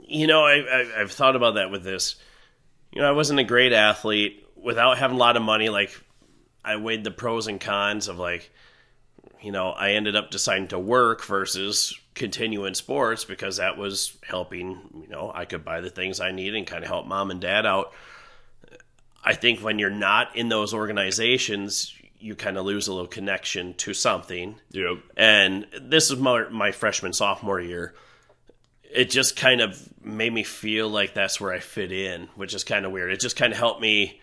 You know, I've thought about that with this. You know, I wasn't a great athlete. Without having a lot of money, like, I weighed the pros and cons of, like, you know, I ended up deciding to work versus continue in sports, because that was helping, you know, I could buy the things I needed and kind of help mom and dad out. I think when you're not in those organizations, you kind of lose a little connection to something. Yep. And this is my freshman, sophomore year. It just kind of made me feel like that's where I fit in, which is kind of weird. It just kind of helped me.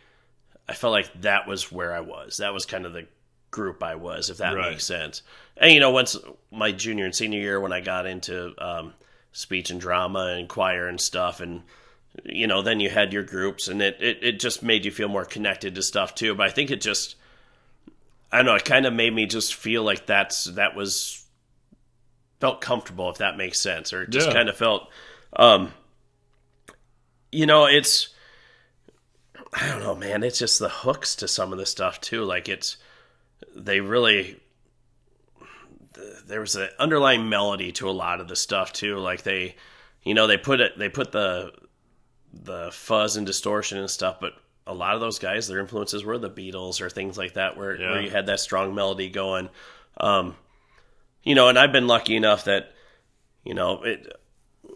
I felt like that was where I was. That was kind of the group I was, if that makes sense. And, you know, once my junior and senior year, when I got into speech and drama and choir and stuff, and, you know, then you had your groups, and it just made you feel more connected to stuff too. But I think it just, I don't know, it kind of made me just feel like felt comfortable, if that makes sense, or it just kind of felt, you know, it's, I don't know, man, it's just the hooks to some of the stuff too. Like there was an underlying melody to a lot of the stuff too. Like they put the fuzz and distortion and stuff, but a lot of those guys, their influences were the Beatles or things like that, where you had that strong melody going. You know, and I've been lucky enough that,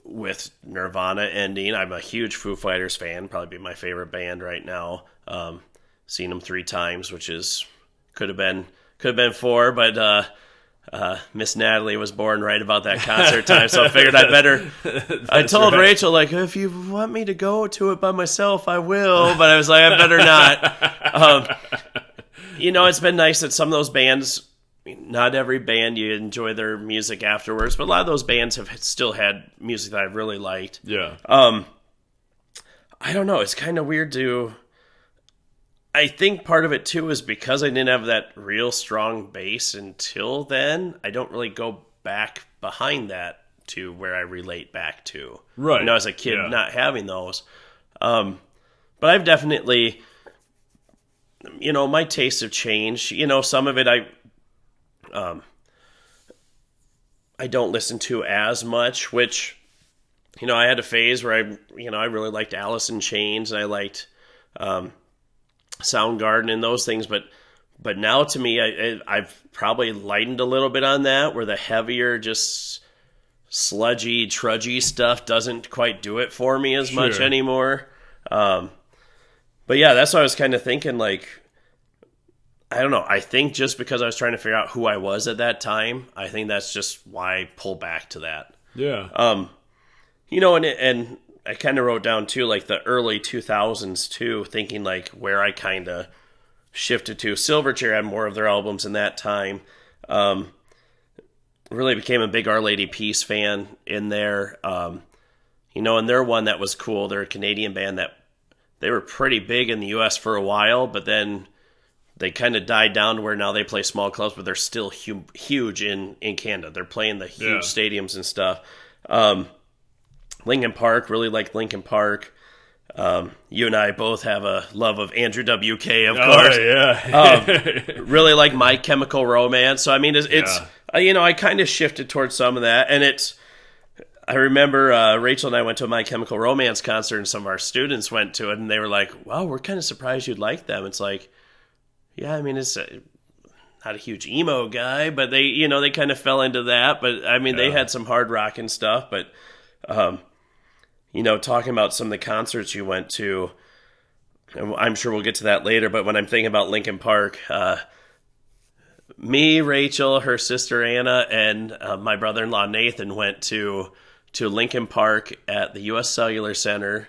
with Nirvana ending, I'm a huge Foo Fighters fan. Probably be my favorite band right now. Seen them 3 times, which is could have been 4, but Miss Natalie was born right about that concert time, so I figured I better. I told Rachel, like, if you want me to go to it by myself, I will, but I was like, I better not. It's been nice that some of those bands, not every band you enjoy their music afterwards, but a lot of those bands have still had music that I've really liked. Yeah. I don't know. It's kind of weird to. I think part of it too is because I didn't have that real strong base until then. I don't really go back behind that to where I relate back to. Right. As a kid, not having those. But I've definitely, my tastes have changed. Some of it I don't listen to as much, which, I had a phase where I really liked Alice in Chains, and I liked Soundgarden and those things, but now to me, I've probably lightened a little bit on that, where the heavier, just sludgy, trudgy stuff doesn't quite do it for me as much anymore. But yeah, that's what I was kind of thinking, like, I don't know. I think just because I was trying to figure out who I was at that time, I think that's just why I pull back to that. Yeah. And I kind of wrote down too, like the early 2000s too, thinking like where I kind of shifted to. Silverchair had more of their albums in that time. Really became a big Our Lady Peace fan in there. And they're one that was cool. They're a Canadian band that they were pretty big in the U.S. for a while, but then they kind of died down to where now they play small clubs, but they're still huge in Canada. They're playing the huge stadiums and stuff. Linkin Park, really liked Linkin Park. You and I both have a love of Andrew WK, of course. Yeah. Really like My Chemical Romance. So, I mean, it's I kind of shifted towards some of that. And I remember Rachel and I went to a My Chemical Romance concert, and some of our students went to it, and they were like, wow, we're kind of surprised you'd like them. It's like, yeah, I mean, it's not a huge emo guy, but they kind of fell into that. But, I mean, they had some hard rock and stuff, but... talking about some of the concerts you went to, and I'm sure we'll get to that later, but when I'm thinking about Linkin Park, me, Rachel, her sister Anna, and my brother-in-law Nathan went to Linkin Park at the U.S. Cellular Center,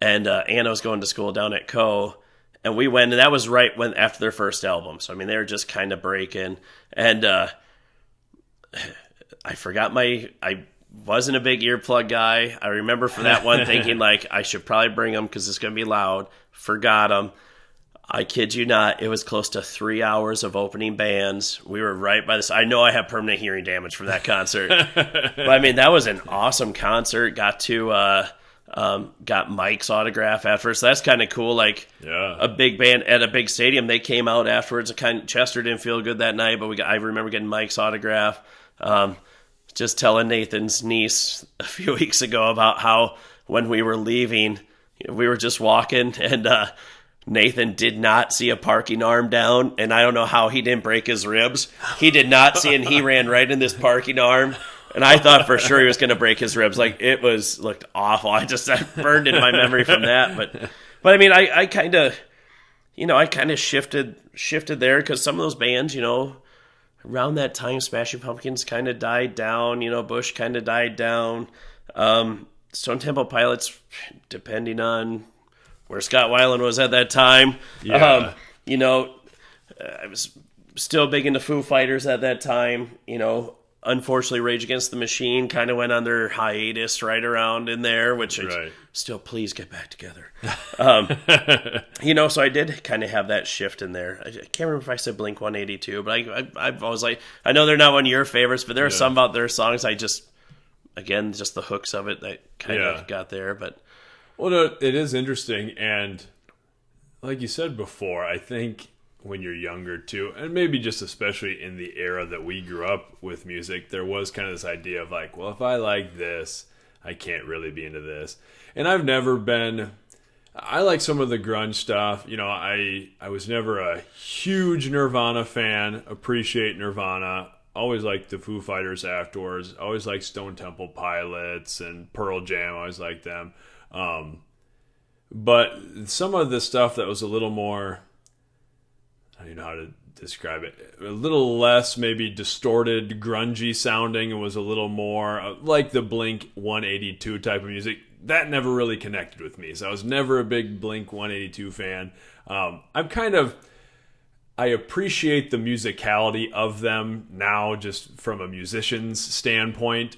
and Anna was going to school down at Co., and we went, and that was right after their first album, so I mean, they were just kind of breaking, and I forgot I wasn't a big earplug guy. I remember for that one thinking, like, I should probably bring them because it's going to be loud. Forgot them. I kid you not, it was close to 3 hours of opening bands. We were right by this. I know I have permanent hearing damage from that concert. But, I mean, that was an awesome concert. Got Mike's autograph afterwards. So that's kind of cool. Like, a big band at a big stadium, they came out afterwards. Chester didn't feel good that night, but I remember getting Mike's autograph. Just telling Nathan's niece a few weeks ago about how when we were leaving, we were just walking, and Nathan did not see a parking arm down, and I don't know how he didn't break his ribs. He did not see, and he ran right in this parking arm, and I thought for sure he was going to break his ribs. Like, looked awful. I burned in my memory from that, but I mean, I kind of shifted there because some of those bands, around that time, Smashing Pumpkins kind of died down. Bush kind of died down. Stone Temple Pilots, depending on where Scott Weiland was at that time. Yeah. I was still big into Foo Fighters at that time. Unfortunately, Rage Against the Machine kind of went on their hiatus right around in there, which still, please get back together. So I did kind of have that shift in there. I can't remember if I said Blink-182, but I've always like, I know they're not one of your favorites, but there are some about their songs just the hooks of it that kind of got there. But well, it is interesting, and like you said before, I think when you're younger too, and maybe just especially in the era that we grew up with music, there was kind of this idea of like, well, if I like this, I can't really be into this. And I've never been, I like some of the grunge stuff. I was never a huge Nirvana fan, appreciate Nirvana. always liked the Foo Fighters afterwards. Always liked Stone Temple Pilots and Pearl Jam. I always liked them. But some of the stuff that was a little more, I don't even know how to describe it, a little less maybe distorted, grungy sounding, and was a little more like the Blink 182 type of music. That never really connected with me. So I was never a big Blink 182 fan. I appreciate the musicality of them now, just from a musician's standpoint,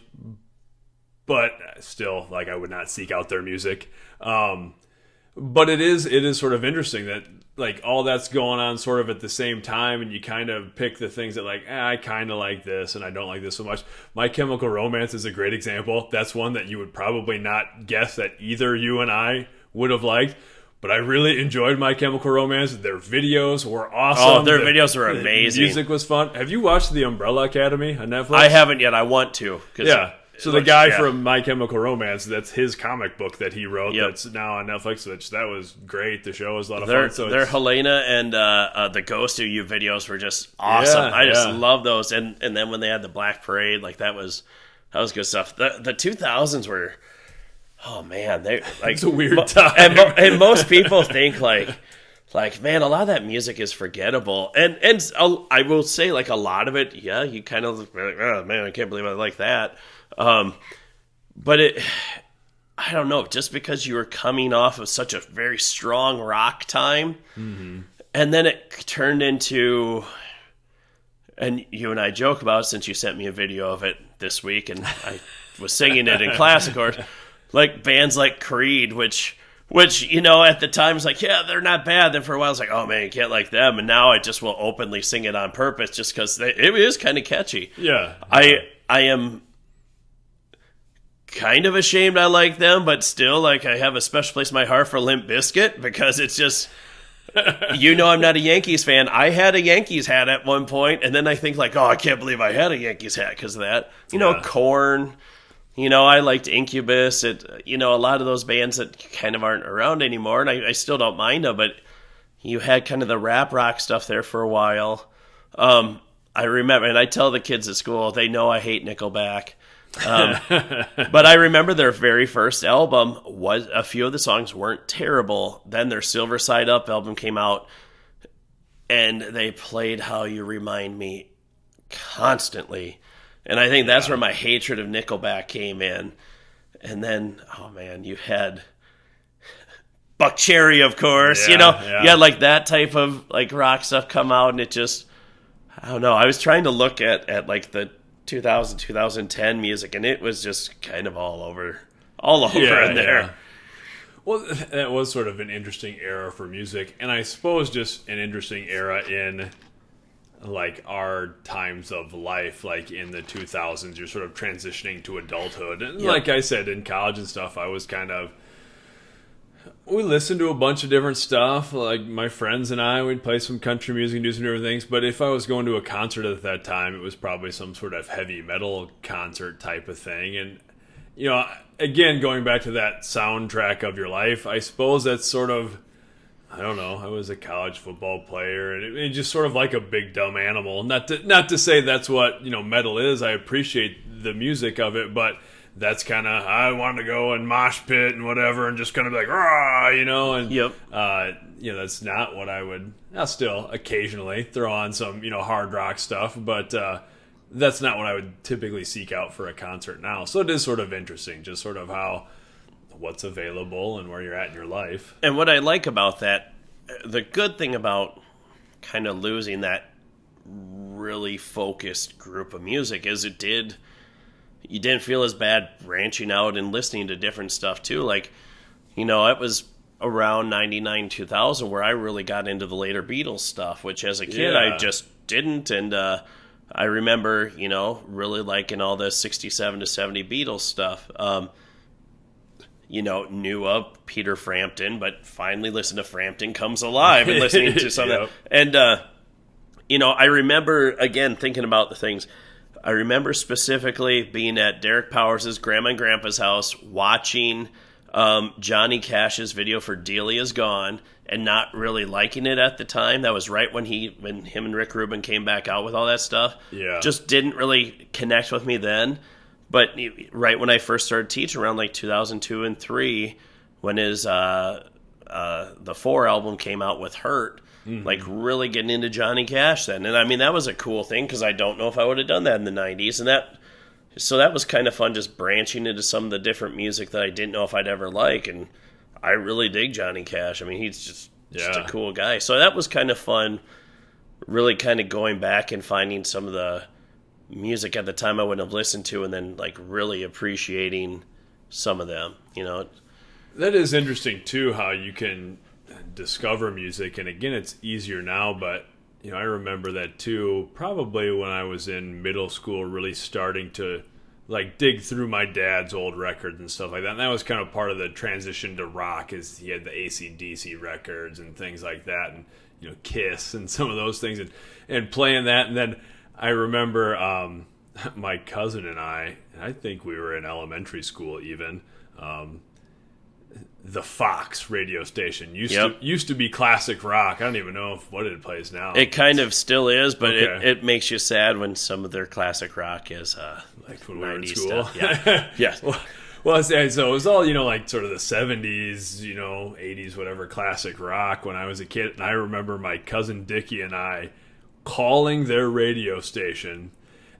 but still, like, I would not seek out their music. But it is sort of interesting that, like, all that's going on sort of at the same time, and you kind of pick the things that, like, I kind of like this and I don't like this so much. My Chemical Romance is a great example. That's one that you would probably not guess that either you and I would have liked. But I really enjoyed My Chemical Romance. Their videos were awesome. Oh, their videos were amazing. The music was fun. Have you watched The Umbrella Academy on Netflix? I haven't yet. I want to. Yeah. So the guy from My Chemical Romance, that's his comic book that he wrote. Yep. That's now on Netflix, which that was great. The show was a lot of fun. So their Helena and the Ghost of You videos were just awesome. I just love those. And then when they had the Black Parade, like that was good stuff. The 2000s were, oh man, they like it's a weird time. And most people think like man, a lot of that music is forgettable. And I will say, like, a lot of it, yeah, you kind of like, oh man, I can't believe I like that. But I don't know, just because you were coming off of such a very strong rock time, and then it turned into, and you and I joke about it since you sent me a video of it this week, and I was singing it in class, of course, like bands like Creed, which, you know, at the time was like, yeah, they're not bad. Then for a while, it's like, oh man, you can't like them. And now I just will openly sing it on purpose just because it is kind of catchy. Yeah. I am kind of ashamed I like them, but still, like, I have a special place in my heart for Limp Bizkit because it's just, you know, I'm not a Yankees fan. I had a Yankees hat at one point, and then I think, like, oh, I can't believe I had a Yankees hat because of that. You know, Korn. You know, I liked Incubus. You know, a lot of those bands that kind of aren't around anymore, and I still don't mind them, but you had kind of the rap rock stuff there for a while. I remember, and I tell the kids at school, they know I hate Nickelback. But I remember their very first album was, a few of the songs weren't terrible. Then their Silver Side Up album came out, and they played How You Remind Me constantly. And I think that's where my hatred of Nickelback came in. And then, oh man, you had Buck Cherry, of course. You had like that type of like rock stuff come out, and it just, I don't know. I was trying to look at like the 2010 music, and it was just kind of all over in there. Yeah. Well, that was sort of an interesting era for music, and I suppose just an interesting era in like our times of life, like in the 2000s, you're sort of transitioning to adulthood. And like I said, in college and stuff, I was kind of, we listened to a bunch of different stuff. Like my friends and I, we'd play some country music and do some different things. But if I was going to a concert at that time, it was probably some sort of heavy metal concert type of thing. And, you know, again, going back to that soundtrack of your life, I suppose that's sort of, I don't know, I was a college football player, and it just sort of like a big dumb animal. Not to say that's what, you know, metal is. I appreciate the music of it, but that's kind of, I want to go and mosh pit and whatever and just kind of be like, rah, you know, and you know, that's not what I would. I'll still occasionally throw on some, you know, hard rock stuff, but that's not what I would typically seek out for a concert now. So it is sort of interesting, just sort of how, what's available and where you're at in your life. And what I like about that, the good thing about kind of losing that really focused group of music is you didn't feel as bad branching out and listening to different stuff too. Like, you know, it was around 99, 2000 where I really got into the later Beatles stuff, which as a kid I just didn't. And I remember, you know, really liking all the 67 to 70 Beatles stuff. You know, knew of Peter Frampton, but finally listened to Frampton Comes Alive and listening to some of that. And, you know, I remember, again, thinking about the things. I remember specifically being at Derek Powers' grandma and grandpa's house watching Johnny Cash's video for Delia's Gone, and not really liking it at the time. That was right when him and Rick Rubin came back out with all that stuff. Yeah. Just didn't really connect with me then. But right when I first started teaching, around like 2002 and 3, when his the 4 album came out with Hurt, like really getting into Johnny Cash then. And I mean, that was a cool thing because I don't know if I would have done that in the 90s. And that was kind of fun, just branching into some of the different music that I didn't know if I'd ever like. And I really dig Johnny Cash. I mean, he's just a cool guy. So that was kind of fun, really kind of going back and finding some of the music at the time I wouldn't have listened to, and then like really appreciating some of them, you know. That is interesting too, how you can discover music, and again, it's easier now, but you know, I remember that too, probably when I was in middle school, really starting to like dig through my dad's old records and stuff like that. And that was kind of part of the transition to rock, is he had the AC/DC records and things like that, and you know, Kiss and some of those things, and playing that. And then I remember my cousin and I think we were in elementary school even, the Fox radio station used to be classic rock. I don't even know what it plays now. It kind of still is, but it makes you sad when some of their classic rock is like when we were in school. Stuff. Yeah. Yes. Well, so it was all, you know, like sort of the 70s, you know, 80s, whatever, classic rock when I was a kid. And I remember my cousin Dickie and I calling their radio station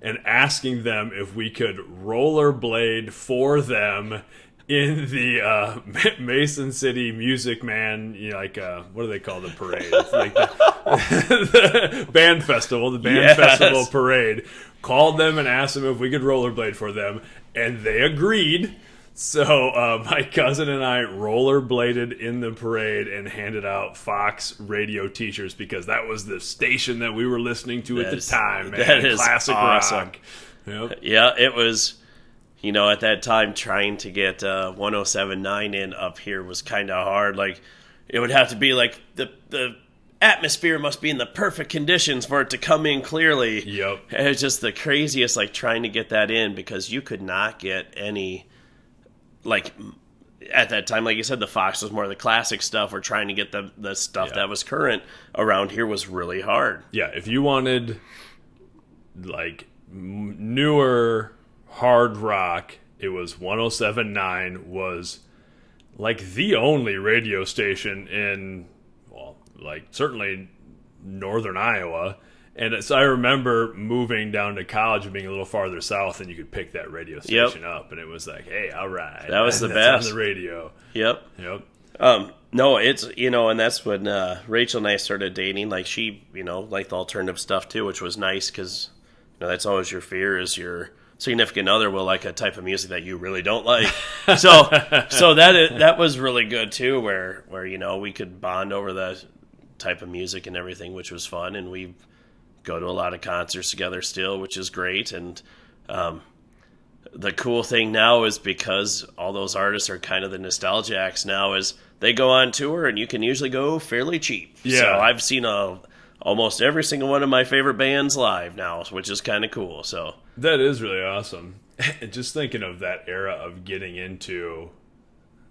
and asking them if we could rollerblade for them in the Mason City Music Man, you know, like what do they call the parade? It's like the band festival, festival parade. Called them and asked them if we could rollerblade for them, and they agreed. So my cousin and I rollerbladed in the parade and handed out Fox radio T-shirts because that was the station that we were listening to at the time. Man. That is classic awesome. rock. Yep. Yeah, it was. You know, at that time, trying to get 107.9 in up here was kind of hard. Like, it would have to be like the atmosphere must be in the perfect conditions for it to come in clearly. Yep. It was just the craziest, like, trying to get that in because you could not get any, like, at that time, like you said, the Fox was more of the classic stuff. Or trying to get the stuff that was current around here was really hard. Yeah, if you wanted, like, newer hard rock, it was 107.9 was like the only radio station in, well, like certainly northern Iowa. And so I remember moving down to college and being a little farther south, and you could pick that radio station up, and it was like, hey, all right, that was the best on the radio. Yep. No, it's, you know, and that's when Rachel and I started dating. Like, she, you know, liked the alternative stuff too, which was nice because, you know, that's always your fear, is your significant other will like a type of music that you really don't like. So that was really good too, where you know, we could bond over the type of music and everything, which was fun, and we go to a lot of concerts together still, which is great. And the cool thing now is, because all those artists are kind of the nostalgia acts now, is they go on tour and you can usually go fairly cheap. Yeah. So I've seen almost every single one of my favorite bands live now, which is kind of cool. So that is really awesome. Just thinking of that era of getting into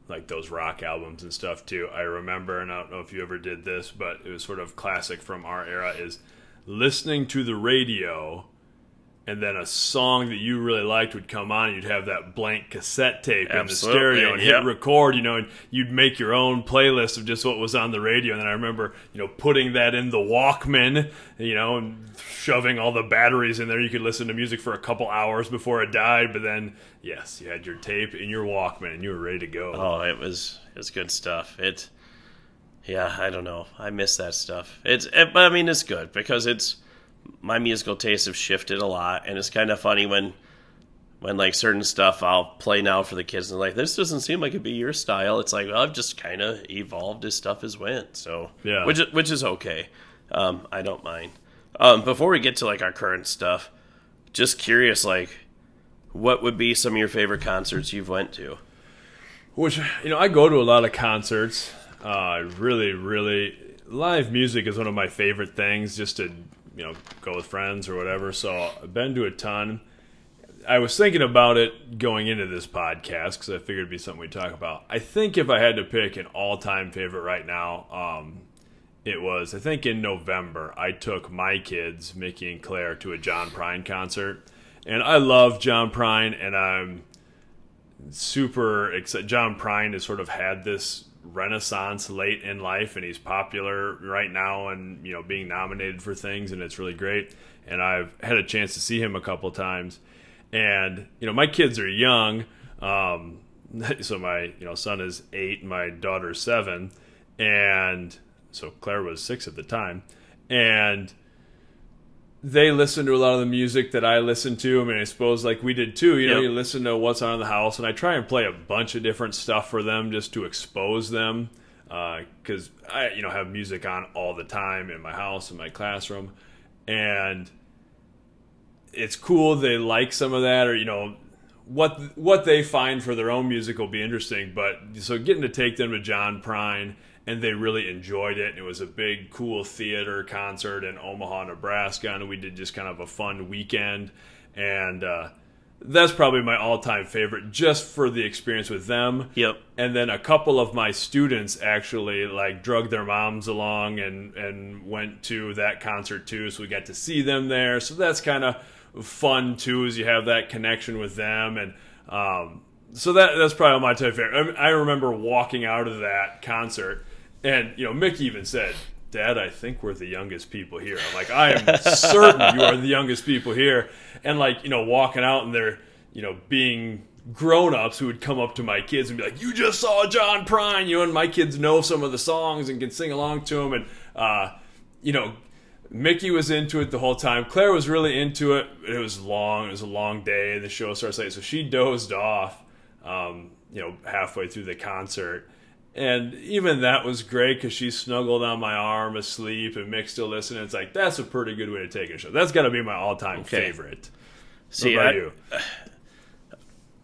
like those rock albums and stuff too. I remember, and I don't know if you ever did this, but it was sort of classic from our era, is listening to the radio, and then a song that you really liked would come on, and you'd have that blank cassette tape in the stereo and hit record, you know, and you'd make your own playlist of just what was on the radio. And then I remember, you know, putting that in the Walkman, you know, and shoving all the batteries in there. You could listen to music for a couple hours before it died, but then, yes, you had your tape in your Walkman and you were ready to go. Oh, it was good stuff. Yeah, I don't know. I miss that stuff. But I mean, it's good because my musical tastes have shifted a lot, and it's kind of funny when like certain stuff I'll play now for the kids, and they're like, this doesn't seem like it'd be your style. It's like, well, I've just kind of evolved as stuff has went. So yeah, which is okay. I don't mind. Before we get to like our current stuff, just curious, like, what would be some of your favorite concerts you've went to? Which, you know, I go to a lot of concerts. Really, live music is one of my favorite things, just to, you know, go with friends or whatever. So I've been to a ton. I was thinking about it going into this podcast because I figured it'd be something we'd talk about. I think if I had to pick an all-time favorite right now, it was, I think in November, I took my kids, Mickey and Claire, to a John Prine concert. And I love John Prine, and I'm super excited. John Prine has sort of had this renaissance late in life, and he's popular right now and, being nominated for things, and it's really great. And I've had a chance to see him a couple times. And, my kids are young. So my, son is 8 and my daughter is 7. And so Claire was 6 at the time. And they listen to a lot of the music that I listen to. I mean, I suppose like we did too. You listen to what's on in the house, and I try and play a bunch of different stuff for them just to expose them. Because I, have music on all the time in my house, in my classroom. And it's cool they like some of that, or what they find for their own music will be interesting. But so getting to take them to John Prine, and they really enjoyed it. And it was a big, cool theater concert in Omaha, Nebraska, and we did just kind of a fun weekend. And that's probably my all-time favorite, just for the experience with them. Yep. And then a couple of my students actually drug their moms along and went to that concert too, so we got to see them there. So that's kind of fun too, as you have that connection with them. And so that's probably my top favorite. I remember walking out of that concert, and Mickey even said, "Dad, I think we're the youngest people here." I'm like, "I am certain you are the youngest people here." And walking out, and they're being grown-ups who would come up to my kids and be like, "You just saw John Prine," and my kids know some of the songs and can sing along to them. And Mickey was into it the whole time. Claire was really into it. It was long. It was a long day. The show starts late, so she dozed off halfway through the concert. And even that was great because she snuggled on my arm asleep, and Mick still listening. It's like, that's a pretty good way to take a show. That's got to be my all-time favorite. See, what about you?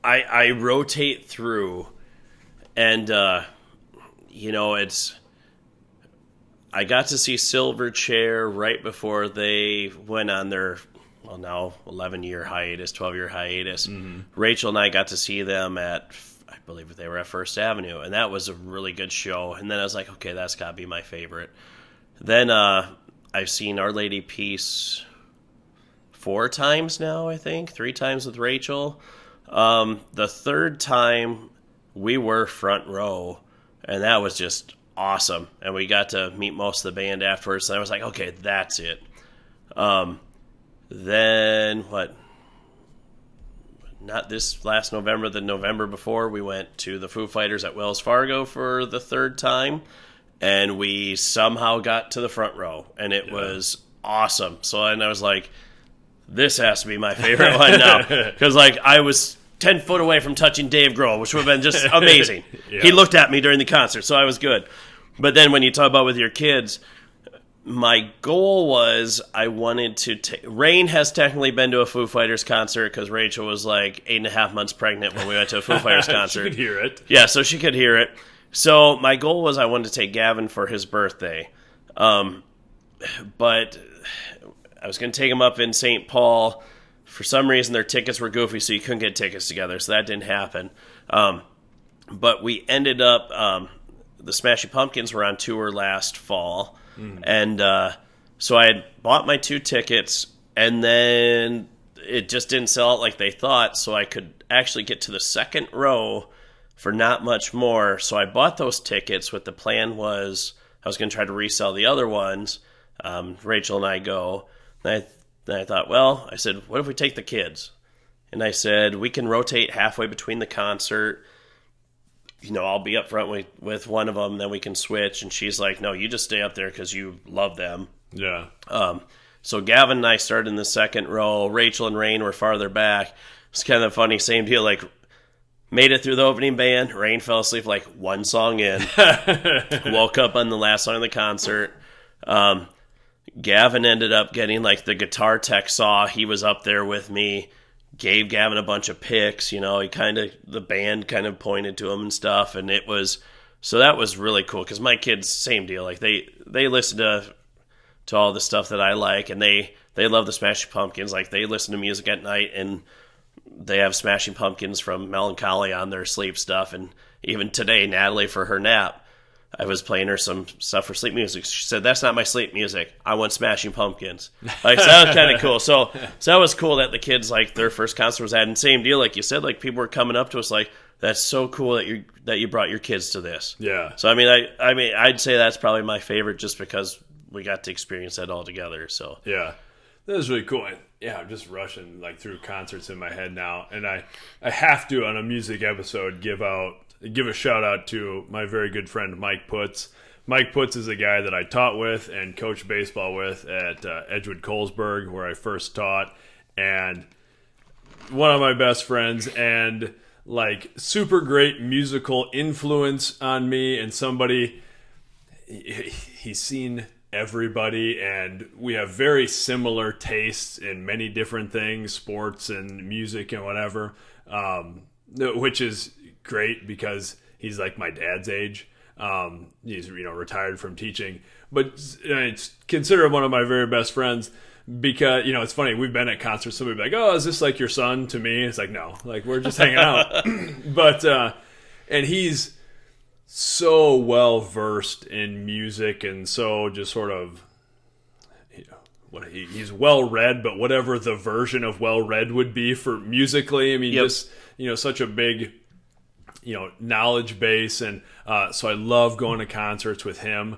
I rotate through, and it's. I got to see Silverchair right before they went on their, now 11-year hiatus, 12-year hiatus. Mm-hmm. Rachel and I got to see them at, I believe they were at First Avenue, and that was a really good show. And then I was like, okay, that's got to be my favorite. Then I've seen Our Lady Peace 4 times now, I think, 3 times with Rachel. The third time we were front row, and that was just awesome. And we got to meet most of the band afterwards, and I was like, okay, that's it. Then what? Not this last November, the November before, we went to the Foo Fighters at Wells Fargo for the 3rd time, and we somehow got to the front row, and it was awesome. So and I was like, this has to be my favorite one now, because I was 10 foot away from touching Dave Grohl, which would have been just amazing. Yeah. He looked at me during the concert, so I was good. But then when you talk about with your kids, my goal was I wanted to take... Rain has technically been to a Foo Fighters concert because Rachel was 8.5 months pregnant when we went to a Foo Fighters concert. She could hear it. Yeah, so she could hear it. So my goal was I wanted to take Gavin for his birthday. But I was going to take him up in St. Paul. For some reason, their tickets were goofy, so you couldn't get tickets together, so that didn't happen. But we ended up... the Smashing Pumpkins were on tour last fall, and so I had bought my 2 tickets, and then it just didn't sell out like they thought, so I could actually get to the 2nd row for not much more. So I bought those tickets. What the plan was, I was going to try to resell the other ones. Rachel and I go, and I thought, well, I said, what if we take the kids? And I said, we can rotate halfway between the concert. I'll be up front with one of them, then we can switch. And she's like, no, you just stay up there because you love them. Yeah. So Gavin and I started in the 2nd row. Rachel and Rain were farther back. It's kind of funny, same deal. Made it through the opening band. Rain fell asleep 1 song in. Woke up on the last song of the concert. Gavin ended up getting the guitar tech saw. He was up there with me. Gave Gavin a bunch of picks, the band kind of pointed to him and stuff, and it was, so that was really cool, because my kids, same deal, they listen to all the stuff that I like, and they love the Smashing Pumpkins, they listen to music at night, and they have Smashing Pumpkins from Melancholy on their sleep stuff. And even today, Natalie, for her nap, I was playing her some stuff for sleep music. She said, "That's not my sleep music. I want Smashing Pumpkins." Like, so that was kind of cool. So that was cool that the kids, like, their first concert was at. And same deal, like you said, like, people were coming up to us like, "That's so cool that you brought your kids to this." Yeah. So I mean, I'd say that's probably my favorite, just because we got to experience that all together. So yeah, that was really cool. And yeah, I'm just rushing like through concerts in my head now, and I have to, on a music episode, give a shout out to my very good friend Mike Putz. Mike Putz is a guy that I taught with and coached baseball with at Edgewood Colesburg, where I first taught, and one of my best friends, and like super great musical influence on me, and somebody he's seen everybody, and we have very similar tastes in many different things, sports and music and whatever, which is great because he's like my dad's age. He's retired from teaching, but it's considered one of my very best friends because it's funny, we've been at concerts, somebody be like, "Oh, is this like your son?" To me, it's like, no, like we're just hanging out. But and he's so well versed in music, and so just sort of he's well read, but whatever the version of well read would be for musically. I mean, Yep. just such a big knowledge base, and so I love going to concerts with him.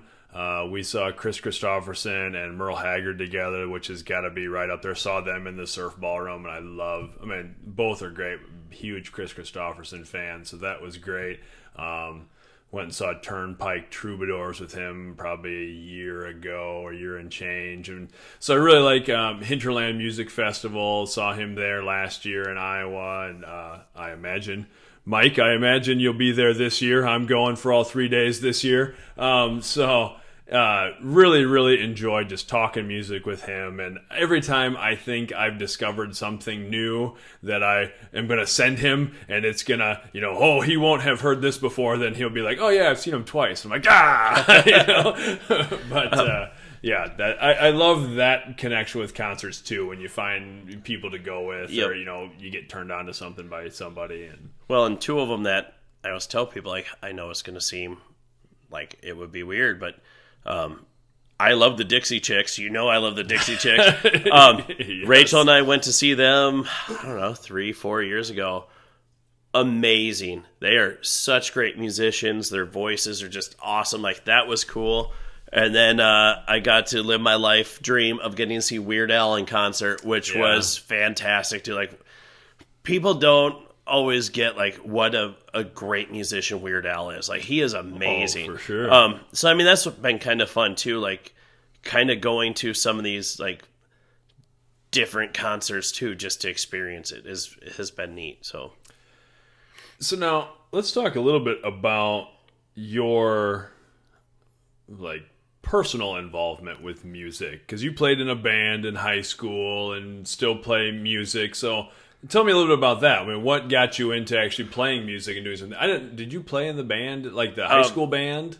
We saw Chris Christopherson and Merle Haggard together, which has got to be right up there. Saw them in the Surf Ballroom, and both are great. Huge Chris Christopherson fan, so that was great. Went and saw Turnpike Troubadours with him probably a year ago, or year and change. And so I really like Hinterland Music Festival. Saw him there last year in Iowa, and I imagine you'll be there this year. I'm going for all 3 days this year. Really, really enjoyed just talking music with him. And every time I think I've discovered something new that I am going to send him, and it's going to, he won't have heard this before, then he'll be like, "Oh yeah, I've seen him twice." I'm like, But I love that connection with concerts too, when you find people to go with, Yep. or you get turned on to something by somebody. And Well, and two of them that I always tell people, like, I know it's going to seem like it would be weird, but I love the Dixie Chicks. I love the Dixie Chicks. Yes. Rachel and I went to see them, I don't know, 3-4 years ago. Amazing. They are such great musicians. Their voices are just awesome. Like, that was cool. And then I got to live my life dream of getting to see Weird Al in concert, which was fantastic too. Like, people don't always get like what a great musician Weird Al is. Like, he is amazing. Oh, for sure. So I mean, that's been kind of fun too, like kind of going to some of these like different concerts too, just to experience it has been neat. So now let's talk a little bit about your like personal involvement with music, because you played in a band in high school and still play music. So tell me a little bit about that. I mean, what got you into actually playing music and doing something? Did you play in the band, like the high school band?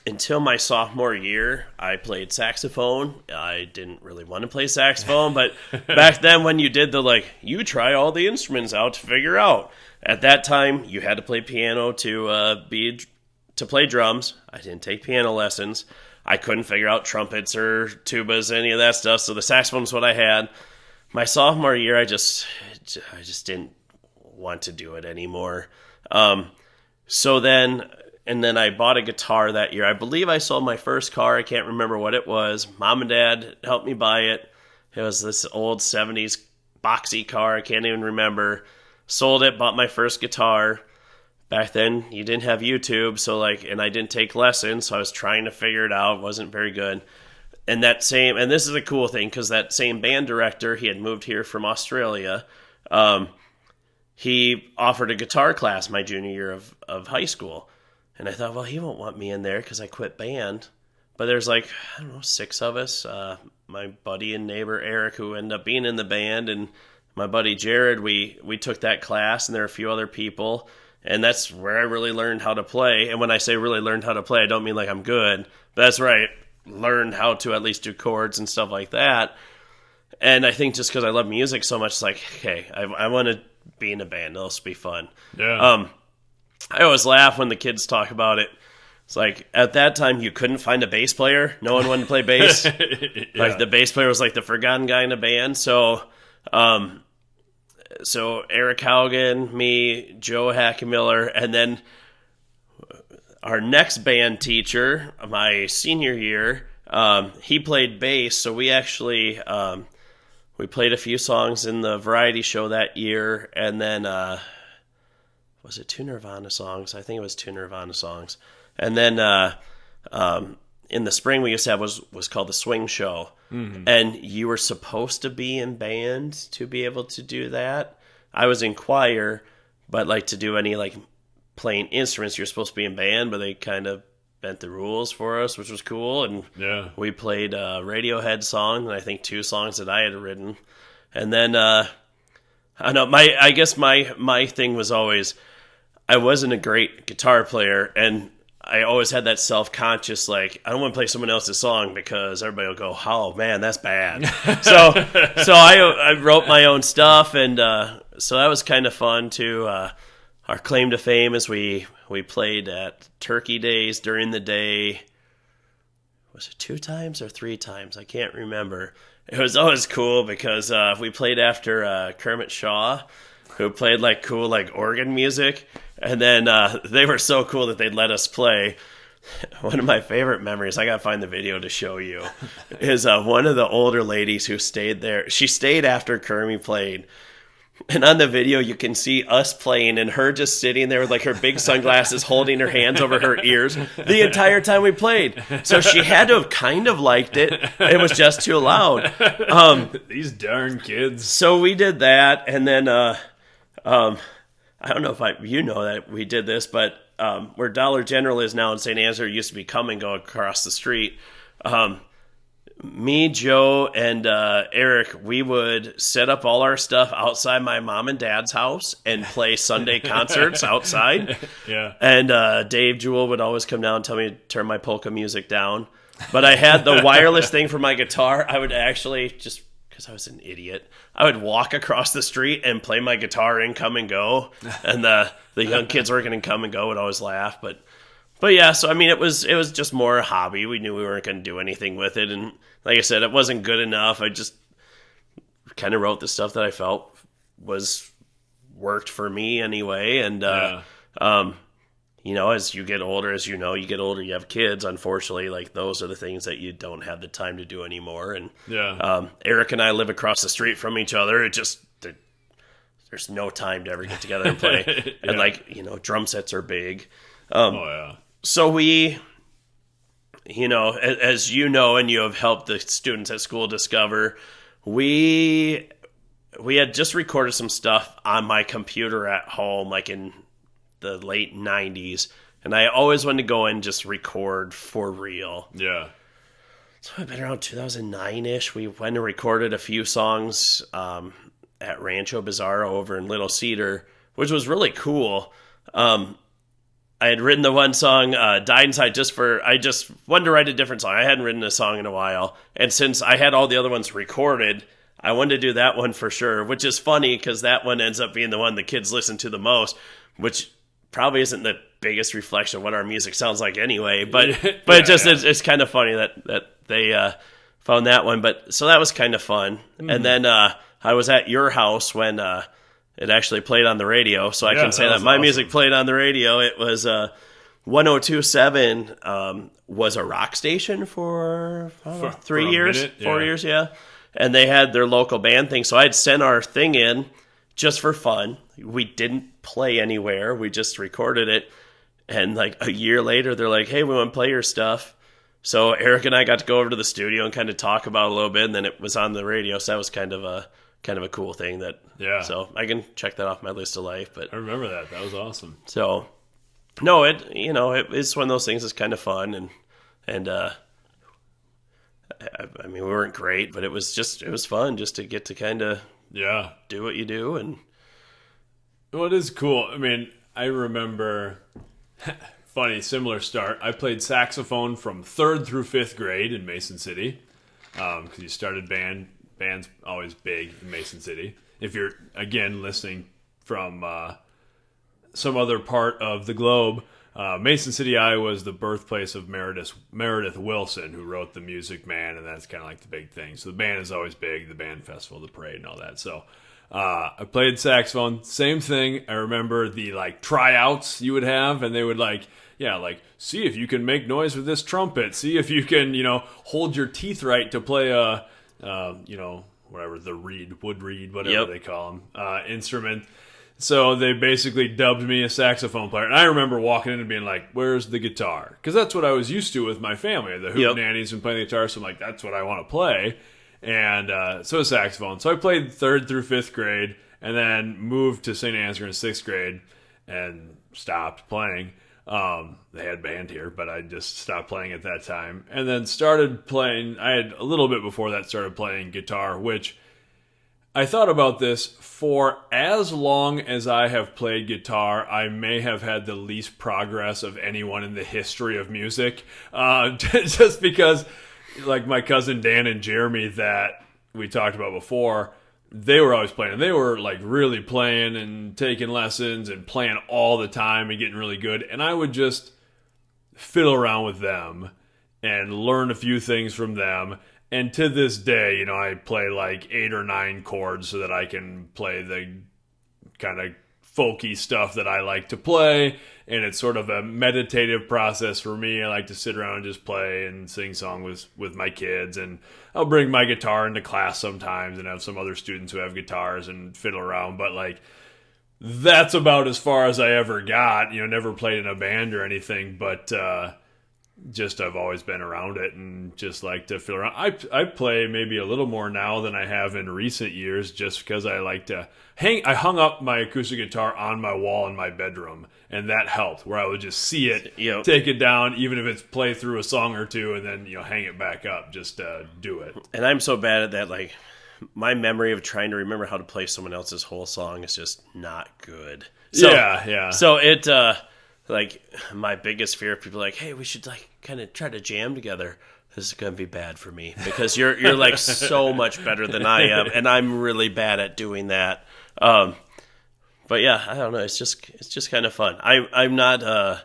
Until my sophomore year, I played saxophone. I didn't really want to play saxophone, but back then when you did you try all the instruments out to figure out. At that time, you had to play piano to play drums. I didn't take piano lessons. I couldn't figure out trumpets or tubas, any of that stuff, so the saxophone was what I had. My sophomore year, I just didn't want to do it anymore. And then I bought a guitar that year. I believe I sold my first car. I can't remember what it was. Mom and Dad helped me buy it. It was this old 70s boxy car. I can't even remember. Sold it, bought my first guitar. Back then, you didn't have YouTube, and I didn't take lessons, so I was trying to figure it out. It wasn't very good. And this is a cool thing, because that same band director, he had moved here from Australia. He offered a guitar class my junior year of high school. And I thought, well, he won't want me in there because I quit band. But there's 6 of us. My buddy and neighbor Eric, who ended up being in the band, and my buddy Jared, we took that class, and there are a few other people. And that's where I really learned how to play. And when I say really learned how to play, I don't mean like I'm good. But that's right. Learned how to at least do chords and stuff like that. And I think just because I love music so much, it's like, okay, I want to be in a band. It'll be fun. Yeah. I always laugh when the kids talk about it. It's like, at that time, you couldn't find a bass player. No one wanted to play bass. Like, the bass player was like the forgotten guy in a band. So Eric Haugen, me, Joe Hackemiller, and then our next band teacher, my senior year, he played bass. So we actually we played a few songs in the variety show that year, and then was it 2 Nirvana songs? I think it was 2 Nirvana songs. And then in the spring we used to have was called the Swing Show. Mm-hmm. And you were supposed to be in band to be able to do that. I was in choir, but like to do any like playing instruments, you're supposed to be in band, but they kind of bent the rules for us, which was cool. And we played a Radiohead song, and I think 2 songs that I had written. And then I know I guess my thing was always I wasn't a great guitar player, and I always had that self-conscious, like, I don't want to play someone else's song because everybody will go, oh, man, that's bad. so I wrote my own stuff, and so that was kind of fun, too. Our claim to fame is we played at Turkey Days during the day. Was it 2 times or 3 times? I can't remember. It was always cool because we played after Kermit Shaw, who played like cool like organ music. And then they were so cool that they'd let us play. One of my favorite memories, I got to find the video to show you, is one of the older ladies who stayed there. She stayed after Kermit played. And on the video, you can see us playing and her just sitting there with like her big sunglasses, holding her hands over her ears the entire time we played. So she had to have kind of liked it. It was just too loud. These darn kids. So we did that. And then I don't know if you know that we did this, but where Dollar General is now in St. Ansgar, it used to be Come and Go across the street. Me, Joe, and Eric, we would set up all our stuff outside my mom and dad's house and play Sunday concerts outside. Yeah. And Dave Jewell would always come down and tell me to turn my polka music down. But I had the wireless thing for my guitar. I would actually just, because I was an idiot, I would walk across the street and play my guitar in Come and Go. And the young kids working in Come and Go would always laugh. But yeah, so I mean, it was just more a hobby. We knew we weren't going to do anything with it, and like I said, it wasn't good enough. I just kind of wrote the stuff that I felt worked for me anyway. And you know, as you get older, you have kids. Unfortunately, like those are the things that you don't have the time to do anymore. And Eric and I live across the street from each other. It just there's no time to ever get together and play. And like drum sets are big. So we, as you know, and you have helped the students at school discover, we had just recorded some stuff on my computer at home, like in the late 90s. And I always wanted to go and just record for real. Yeah. So I've been around 2009-ish. We went and recorded a few songs at Rancho Bizarro over in Little Cedar, which was really cool. I had written the one song, Died Inside, I just wanted to write a different song. I hadn't written a song in a while. And since I had all the other ones recorded, I wanted to do that one for sure, which is funny because that one ends up being the one the kids listen to the most, which probably isn't the biggest reflection of what our music sounds like anyway. But it's kind of funny that they found that one. But so that was kind of fun. Mm-hmm. And then I was at your house when it actually played on the radio, so I can say that my music played on the radio. It was 102.7 was a rock station for 3 years, 4 years, and they had their local band thing. So I'd sent our thing in just for fun. We didn't play anywhere. We just recorded it, and like a year later, they're like, "Hey, we want to play your stuff." So Eric and I got to go over to the studio and kind of talk about it a little bit, and then it was on the radio. So that was kind of a cool thing so I can check that off my list of life. But I remember that was awesome. So no, it's one of those things that's kind of fun, and I mean, we weren't great, but it was fun just to get to kind of do what you do. And well, it is cool. I mean, I remember funny similar start. I played saxophone from 3rd through 5th grade in Mason City because you started band band's always big in Mason City. If you're, again, listening from some other part of the globe, Mason City, Iowa is the birthplace of Meredith Wilson, who wrote The Music Man, and that's kind of like the big thing. So the band is always big, the band festival, the parade, and all that. So I played saxophone, same thing. I remember the like tryouts you would have, and they would like, see if you can make noise with this trumpet, see if you can, hold your teeth right to play a, whatever, the wood reed, whatever they call them, instrument. So they basically dubbed me a saxophone player. And I remember walking in and being like, where's the guitar? Because that's what I was used to with my family. The hoot nannies and playing the guitar, so I'm like, that's what I want to play. And so saxophone. So I played 3rd through 5th grade and then moved to St. Ansgar in 6th grade and stopped playing. They had band here, but I just stopped playing at that time. And then started playing, I had a little bit before that started playing guitar, which I thought about this. For as long as I have played guitar, I may have had the least progress of anyone in the history of music. Just because, like my cousin Dan and Jeremy that we talked about before, they were always playing. And they were like really playing and taking lessons and playing all the time and getting really good. And I would just fiddle around with them and learn a few things from them. And to this day, I play like 8 or 9 chords so that I can play the kind of folky stuff that I like to play. And it's sort of a meditative process for me. I like to sit around and just play and sing songs with my kids. And I'll bring my guitar into class sometimes and have some other students who have guitars and fiddle around. But like, that's about as far as I ever got. Never played in a band or anything, but just I've always been around it and just like to fiddle around. I play maybe a little more now than I have in recent years just because I like to I hung up my acoustic guitar on my wall in my bedroom, and that helped where I would just see it, take it down, even if it's play through a song or two, and then hang it back up, just do it. And I'm so bad at that, like my memory of trying to remember how to play someone else's whole song is just not good. So, yeah. So it like my biggest fear of people like, hey, we should like kind of try to jam together. This is going to be bad for me because you're like so much better than I am, and I'm really bad at doing that. But yeah, I don't know. It's just kind of fun. I'm not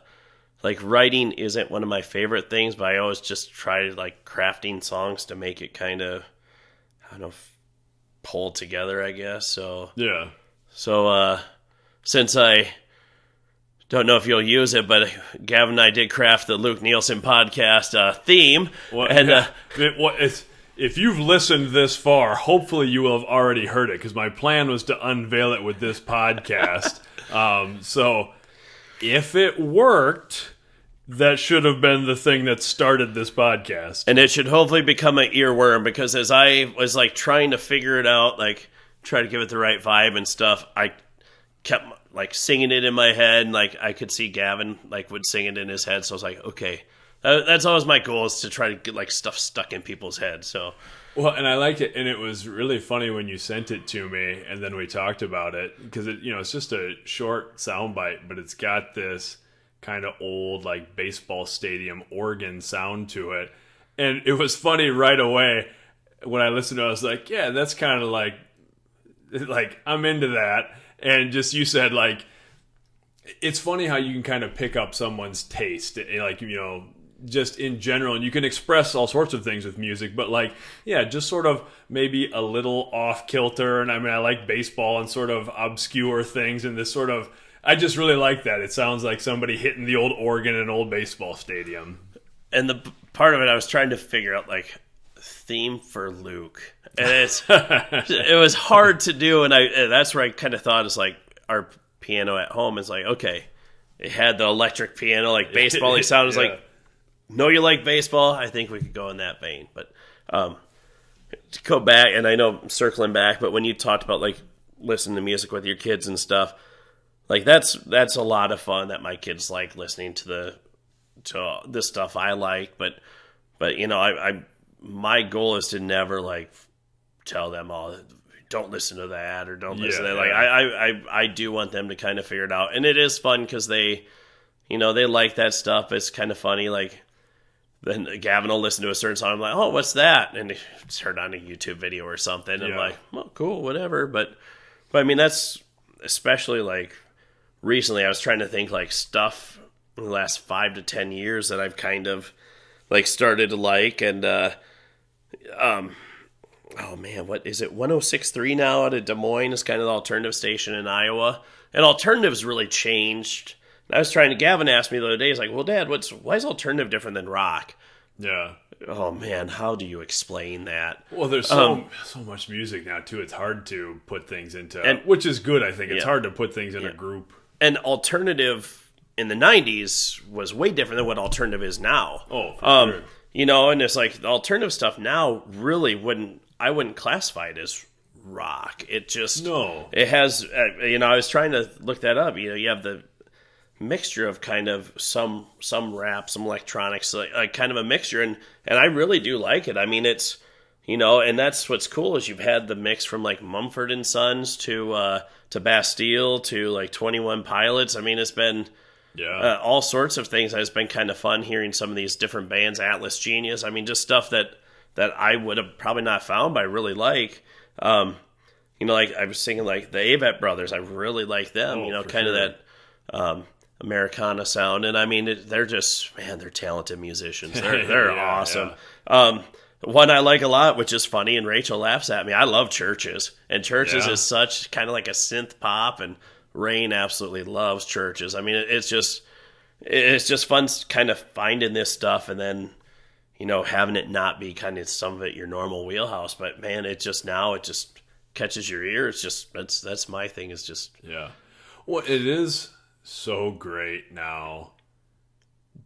like writing isn't one of my favorite things, but I always just try like crafting songs to make it kind of, I don't know, pull together, I guess. So yeah. So since I don't know if you'll use it, but Gavin and I did craft the Luke Nielsen podcast theme. If you've listened this far, hopefully you will have already heard it, because my plan was to unveil it with this podcast. So if it worked, that should have been the thing that started this podcast. And it should hopefully become an earworm, because as I was like trying to figure it out, like try to give it the right vibe and stuff, I kept like singing it in my head, and like I could see Gavin like would sing it in his head. So I was like, okay, that's always my goal, is to try to get like stuff stuck in people's heads. So, well, and I liked it, and it was really funny when you sent it to me, and then we talked about it, because it's just a short soundbite, but it's got this kind of old like baseball stadium organ sound to it, and it was funny right away when I listened to it. I was like, yeah, that's kind of like I'm into that. And just you said, like, it's funny how you can kind of pick up someone's taste, like, just in general. And you can express all sorts of things with music. But, like, yeah, just sort of maybe a little off-kilter. And, I mean, I like baseball and sort of obscure things. And this sort of, I just really like that. It sounds like somebody hitting the old organ in an old baseball stadium. And the part of it, I was trying to figure out, like, theme for Luke. And it was hard to do, and that's where I kind of thought, is like our piano at home is like, okay, it had the electric piano, like baseball-y sound. Is like, know you like baseball, I think we could go in that vein. But to go back, and I know I'm circling back, but when you talked about like listening to music with your kids and stuff, like that's a lot of fun that my kids like listening to the stuff I like. But I my goal is to never like tell them all, don't listen to that or don't listen to that. Like I do want them to kind of figure it out, and it is fun because they like that stuff. It's kind of funny. Like then Gavin will listen to a certain song. I'm like, oh, what's that? And it's heard on a YouTube video or something. I'm like, well, cool, whatever. But I mean, that's especially like recently. I was trying to think like stuff in the last 5 to 10 years that I've kind of like started to like. And oh man, what is it? 106.3 now out of Des Moines is kind of the alternative station in Iowa. And alternative's really changed. I was Gavin asked me the other day, he's like, well, Dad, why is alternative different than rock? Yeah. Oh, man, how do you explain that? Well, there's so much music now, too. It's hard to put things into, which is good, I think. It's hard to put things in a group. And alternative in the 90s was way different than what alternative is now. Oh, for sure. You know, and it's like the alternative stuff now really I wouldn't classify it as rock. It just, it has, you know, I was trying to look that up. You know, you have the mixture of kind of some rap, some electronics, like kind of a mixture, and I really do like it. I mean, it's, you know, and that's what's cool is you've had the mix from like Mumford and Sons to Bastille to like 21 Pilots. I mean, it's been all sorts of things. It's been kind of fun hearing some of these different bands, Atlas Genius. I mean, just stuff that I would have probably not found, but I really like. You know, like I was singing like the Avett Brothers. I really like them. You know, kind of that Americana sound, and I mean, they're just, man, they're talented musicians. They're awesome. Yeah. One I like a lot, which is funny, and Rachel laughs at me. I love Churches, and Churches is such kind of like a synth pop, and Rain absolutely loves Churches. I mean, it's just fun, kind of finding this stuff, and then, you know, having it not be kind of some of it your normal wheelhouse. But man, it just catches your ear. It's just that's my thing. Is just well, it is so great now,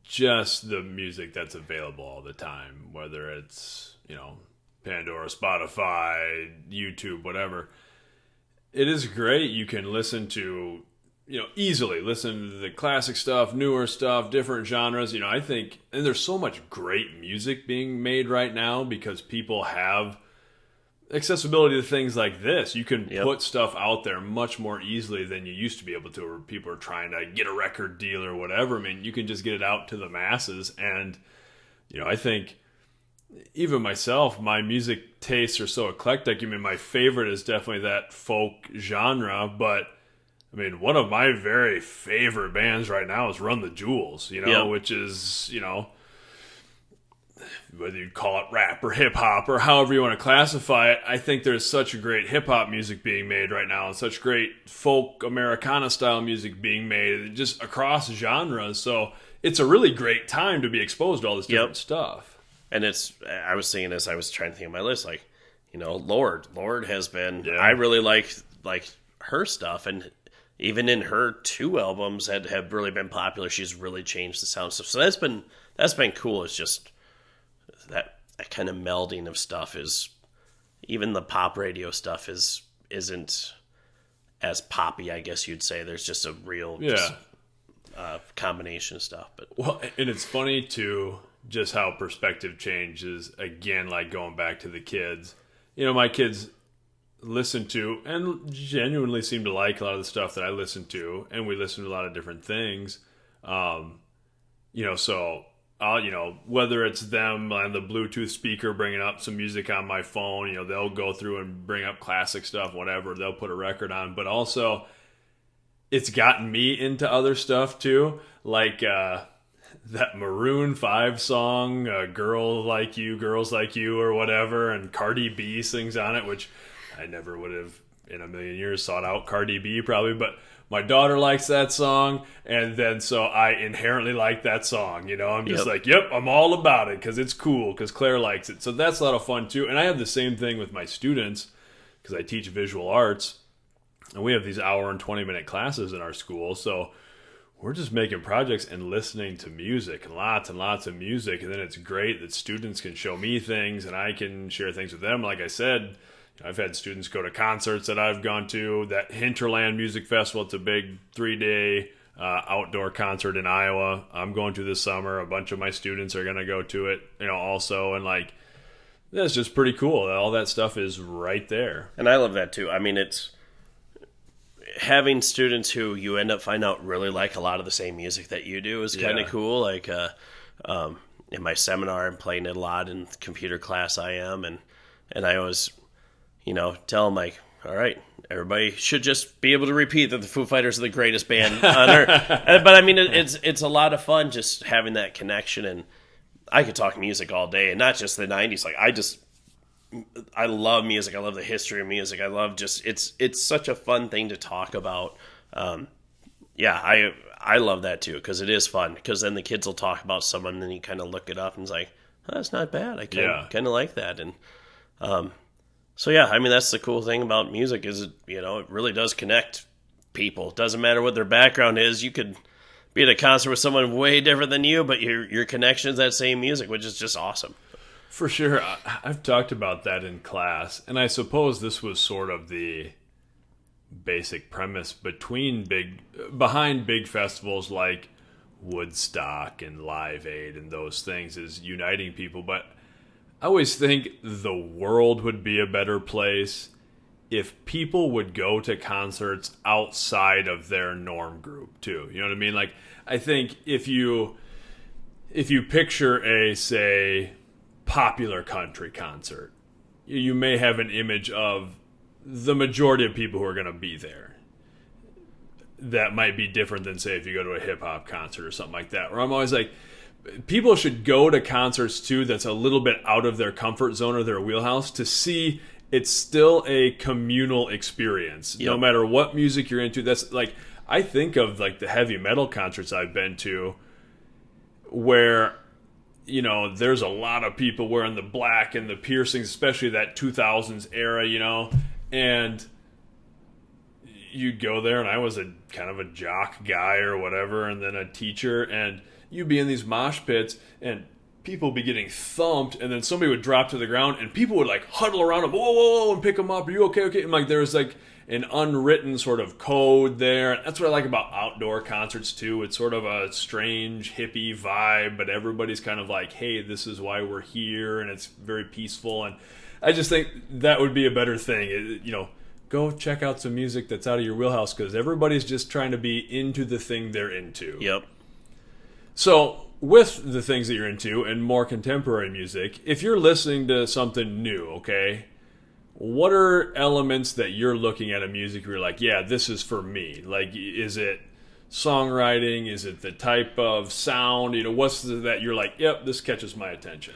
just the music that's available all the time, whether it's, you know, Pandora, Spotify, YouTube, whatever. It is great. You can listen to, you know, easily listen to the classic stuff, newer stuff, different genres. You know, I think, and there's so much great music being made right now because people have accessibility to things like this. You can put stuff out there much more easily than you used to be able to, or people are trying to get a record deal or whatever. I mean, you can just get it out to the masses. And, you know, I think even myself, my music tastes are so eclectic. I mean, my favorite is definitely that folk genre, but I mean, one of my very favorite bands right now is Run the Jewels, you know, which is, you know, whether you call it rap or hip-hop or however you want to classify it, I think there's such great hip-hop music being made right now and such great folk Americana-style music being made just across genres. So it's a really great time to be exposed to all this different stuff. And I was seeing this, I was trying to think of my list, like, you know, Lord has been, I really like her stuff, and even in her 2 albums that have really been popular, she's really changed the sound stuff. So that's been cool. It's just that kind of melding of stuff is, even the pop radio stuff isn't as poppy, I guess you'd say. There's just a real combination of stuff. But well, and it's funny too, just how perspective changes. Again, like going back to the kids. You know, my kids listen to and genuinely seem to like a lot of the stuff that I listen to, and we listen to a lot of different things. You know, so I'll, you know, whether it's them on the Bluetooth speaker bringing up some music on my phone, you know, they'll go through and bring up classic stuff, whatever. They'll put a record on, but also it's gotten me into other stuff too, like that Maroon 5 song, Girls Like You, or whatever, and Cardi B sings on it, which I never would have in a million years sought out Cardi B probably, but my daughter likes that song, and then so I inherently like that song, you know. I'm just like, I'm all about it because it's cool, because Claire likes it. So that's a lot of fun too. And I have the same thing with my students because I teach visual arts, and we have these hour and 20-minute classes in our school. So we're just making projects and listening to music, and lots of music. And then it's great that students can show me things and I can share things with them. Like I said, I've had students go to concerts that I've gone to. That Hinterland Music Festival, it's a big 3-day outdoor concert in Iowa. I'm going to this summer. A bunch of my students are going to go to it, you know, also. And like, that's just pretty cool. All that stuff is right there. And I love that too. I mean, it's having students who you end up finding out really like a lot of the same music that you do is kind of cool. Like, in my seminar, I'm playing it a lot in computer class. I am, and I always, tell them like, all right, everybody should just be able to repeat that the Foo Fighters are the greatest band on earth. But I mean, it's a lot of fun just having that connection, and I could talk music all day, and not just the '90s. Like I love music. I love the history of music. I love it's such a fun thing to talk about. I love that too because it is fun. Because then the kids will talk about someone, and then you kind of look it up, and it's like, oh, that's not bad. I kind of like that, and so yeah, I mean that's the cool thing about music is it really does connect people. It doesn't matter what their background is. You could be at a concert with someone way different than you, but your connection is that same music, which is just awesome. For sure. I've talked about that in class, and I suppose this was sort of the basic premise behind big festivals like Woodstock and Live Aid and those things is uniting people. But I always think the world would be a better place if people would go to concerts outside of their norm group too. You know what I mean? Like, I think if you picture a, say, popular country concert, you may have an image of the majority of people who are going to be there. That might be different than, say, if you go to a hip-hop concert or something like that, where I'm always like, people should go to concerts too that's a little bit out of their comfort zone or their wheelhouse to see it's still a communal experience. Yep. No matter what music you're into. That's like, I think of like the heavy metal concerts I've been to where, there's a lot of people wearing the black and the piercings, especially that 2000s era, and you'd go there, and I was a kind of a jock guy or whatever, and then a teacher, and you'd be in these mosh pits, and people would be getting thumped, and then somebody would drop to the ground, and people would like huddle around them, whoa, whoa, whoa, and pick them up. Are you okay? Okay. And like there's like an unwritten sort of code there. That's what I like about outdoor concerts too. It's sort of a strange hippie vibe, but everybody's kind of like, hey, this is why we're here, and it's very peaceful. And I just think that would be a better thing. Go check out some music that's out of your wheelhouse because everybody's just trying to be into the thing they're into. Yep. So with the things that you're into and more contemporary music, if you're listening to something new, okay, what are elements that you're looking at in music where you're like, yeah, this is for me? Like, is it songwriting? Is it the type of sound? What's that you're like, yep, this catches my attention?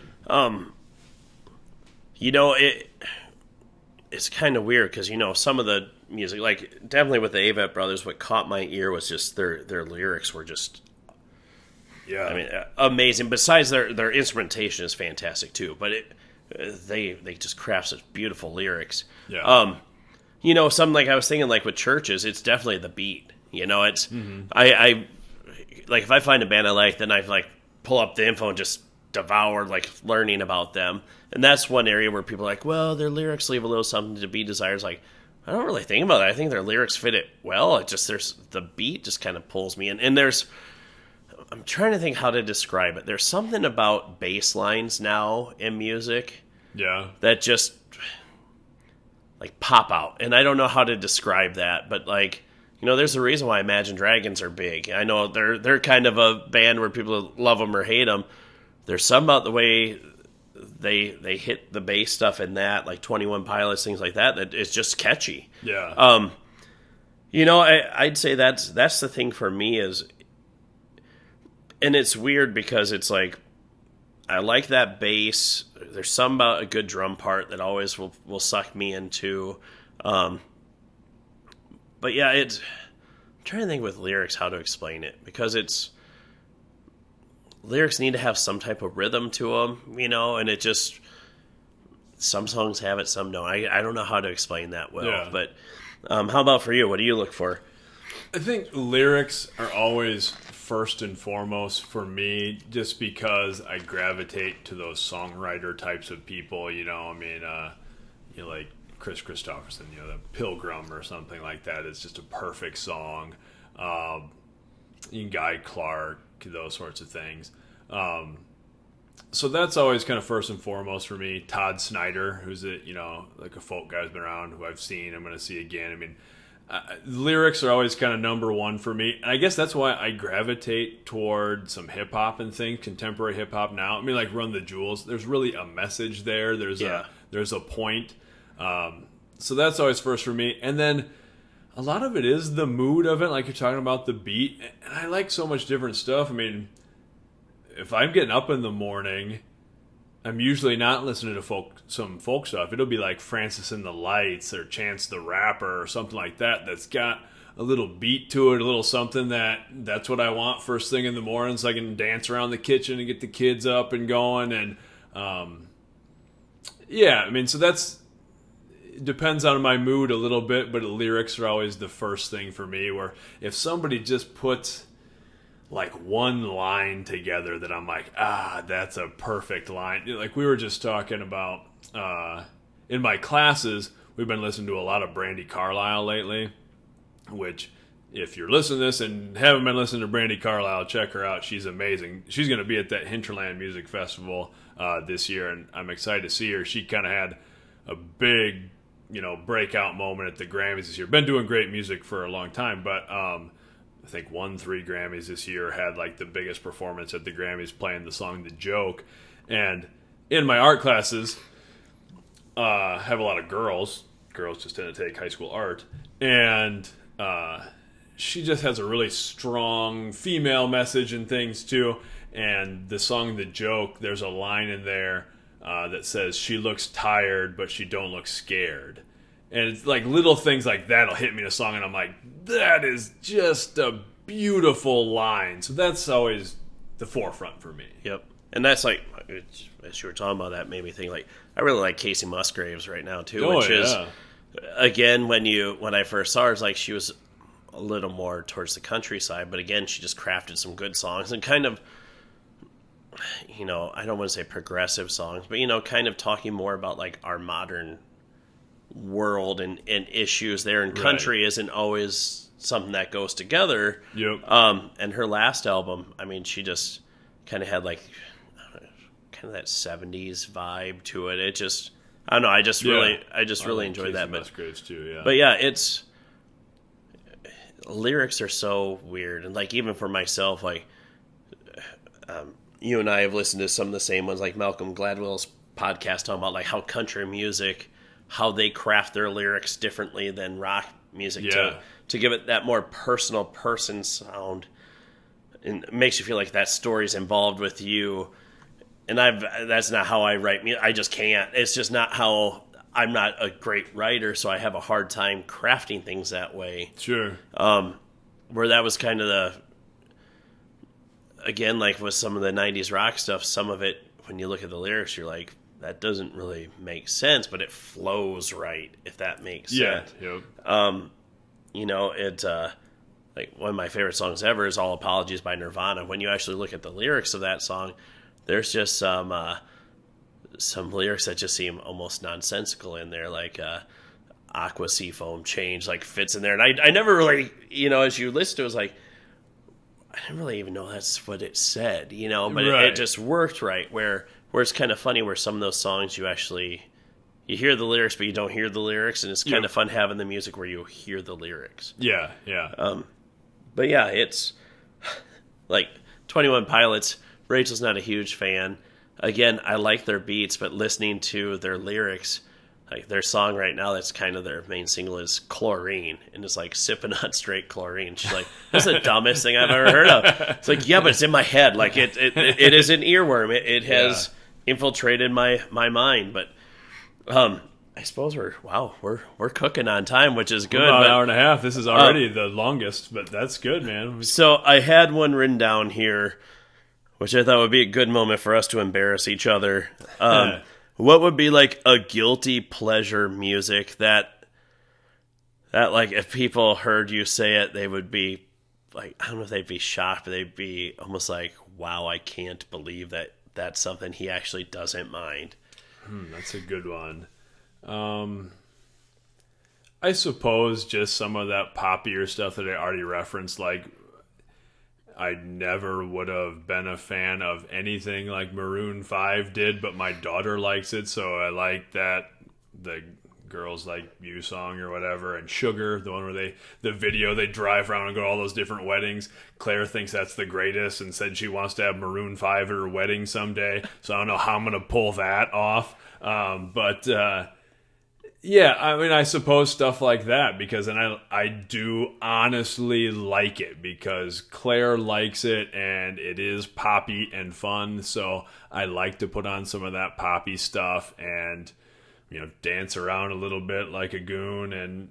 It's kind of weird because, some of the music, like definitely with the Avett Brothers, what caught my ear was just their lyrics were just, amazing. Besides their instrumentation is fantastic too, but they just craft such beautiful lyrics. Yeah. Something like I was thinking like with Churches, it's definitely the beat. It's I like if I find a band I like, then I like pull up the info and just devour like learning about them. And that's one area where people are like, well, their lyrics leave a little something to be desired. It's like, I don't really think about it. I think their lyrics fit it well. There's the beat just kind of pulls me in. And I'm trying to think how to describe it. There's something about bass lines now in music. Yeah. That just like pop out. And I don't know how to describe that, but like, there's a reason why Imagine Dragons are big. I know they're kind of a band where people love them or hate them. There's something about the way they hit the bass stuff in that, like 21 Pilots, things like that is just catchy. Yeah. I'd say that's the thing for me is, and it's weird because it's like, I like that bass. There's something about a good drum part that always will suck me into. But yeah, I'm trying to think with lyrics how to explain it because lyrics need to have some type of rhythm to them, and it just, some songs have it, some don't. I don't know how to explain that well, but how about for you? What do you look for? I think lyrics are always first and foremost for me just because I gravitate to those songwriter types of people, like Chris Christopherson, the Pilgrim or something like that is just a perfect song. Guy Clark, those sorts of things. So that's always kind of first and foremost for me. Todd Snyder, who's like a folk guy who's been around, who I've seen, I'm going to see again. I mean, Lyrics are always kind of number one for me. And I guess that's why I gravitate toward some hip hop and things, contemporary hip hop now. I mean, like Run the Jewels. There's really a message there. There's a point. So that's always first for me. And then a lot of it is the mood of it, like you're talking about the beat. And I like so much different stuff. I mean, if I'm getting up in the morning, I'm usually not listening to some folk stuff. It'll be like Francis and the Lights or Chance the Rapper or something like that that's got a little beat to it, a little something that's what I want first thing in the morning so I can dance around the kitchen and get the kids up and going. And I mean, so it depends on my mood a little bit, but the lyrics are always the first thing for me, where if somebody just puts like one line together that I'm like, that's a perfect line. Like we were just talking about in my classes, we've been listening to a lot of Brandi Carlile lately, which if you're listening to this and haven't been listening to Brandi Carlile, check her out. She's amazing. She's going to be at that Hinterland Music Festival this year, and I'm excited to see her. She kind of had a big, breakout moment at the Grammys this year. Been doing great music for a long time, but I think won 3 Grammys this year, had like the biggest performance at the Grammys playing the song The Joke. And in my art classes, have a lot of girls. Girls just tend to take high school art. And she just has a really strong female message and things too. And the song The Joke, there's a line in there that says, she looks tired, but she don't look scared. And it's like little things like that will hit me in a song, and I'm like, that is just a beautiful line. So that's always the forefront for me. Yep. And that's like, as you were talking about, that made me think, like, I really like Casey Musgraves right now, too. Which is, again, when I first saw her, it's like she was a little more towards the countryside. But again, she just crafted some good songs and kind of, I don't want to say progressive songs, but, kind of talking more about, like, our modern world and issues there, and country isn't always something that goes together. Yep. And her last album, I mean, she just kind of had like kind of that 70s vibe to it. It just, I don't know, I just really enjoyed that. But too, but yeah, it's lyrics are so weird, and like even for myself, like you and I have listened to some of the same ones, like Malcolm Gladwell's podcast talking about like how country music, how they craft their lyrics differently than rock music to give it that more personal person sound, and it makes you feel like that story's involved with you. And that's not how I write music. I just can't. It's just not how. I'm not a great writer, so I have a hard time crafting things that way. Sure. Where that was kind of again, like with some of the 90s rock stuff, some of it, when you look at the lyrics, you're like, that doesn't really make sense, but it flows right, if that makes sense. Yep. Like one of my favorite songs ever is All Apologies by Nirvana. When you actually look at the lyrics of that song, there's just some lyrics that just seem almost nonsensical in there, like Aqua Seafoam Change, like fits in there. And I never really, as you listen to it, was like, I didn't really even know that's what it said, but it just worked right, where it's kind of funny where some of those songs you hear the lyrics, but you don't hear the lyrics, and it's kind of fun having the music where you hear the lyrics. Yeah. But yeah, it's like 21 Pilots. Rachel's not a huge fan. Again, I like their beats, but listening to their lyrics, like their song right now, that's kind of their main single is Chlorine, and it's like sipping on straight chlorine. She's like, that's the dumbest thing I've ever heard of. It's like, yeah, but it's in my head. Like it is an earworm. It has infiltrated my mind. But I suppose we're cooking on time, which is good. About an hour and a half. This is already the longest, but that's good, man. So I had one written down here, which I thought would be a good moment for us to embarrass each other. What would be like a guilty pleasure music that like if people heard you say it, they would be like, I don't know if they'd be shocked, but they'd be almost like, wow, I can't believe that that's something he actually doesn't mind. That's a good one. I suppose just some of that poppier stuff that I already referenced, like I never would have been a fan of anything like Maroon 5 did, but my daughter likes it, so I like that. The Girls Like You song or whatever, and Sugar, the one where the video, they drive around and go to all those different weddings. Claire thinks that's the greatest and said she wants to have Maroon 5 at her wedding someday, so I don't know how I'm going to pull that off. Yeah, I mean, I suppose stuff like that, because I do honestly like it because Claire likes it and it is poppy and fun, so I like to put on some of that poppy stuff and, dance around a little bit like a goon, and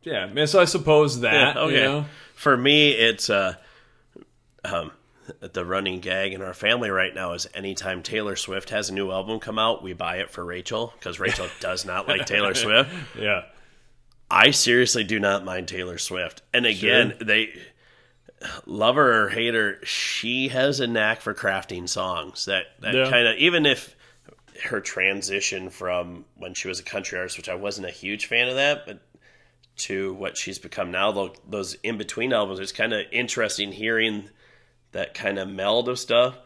yeah, so I suppose that, okay. For me, it's the running gag in our family right now is anytime Taylor Swift has a new album come out, we buy it for Rachel because Rachel does not like Taylor Swift. Yeah. I seriously do not mind Taylor Swift. And again, they love her or hate her, she has a knack for crafting songs that kind of, even if her transition from when she was a country artist, which I wasn't a huge fan of that, but to what she's become now, those in-between albums, it's kind of interesting hearing that kind of meld of stuff.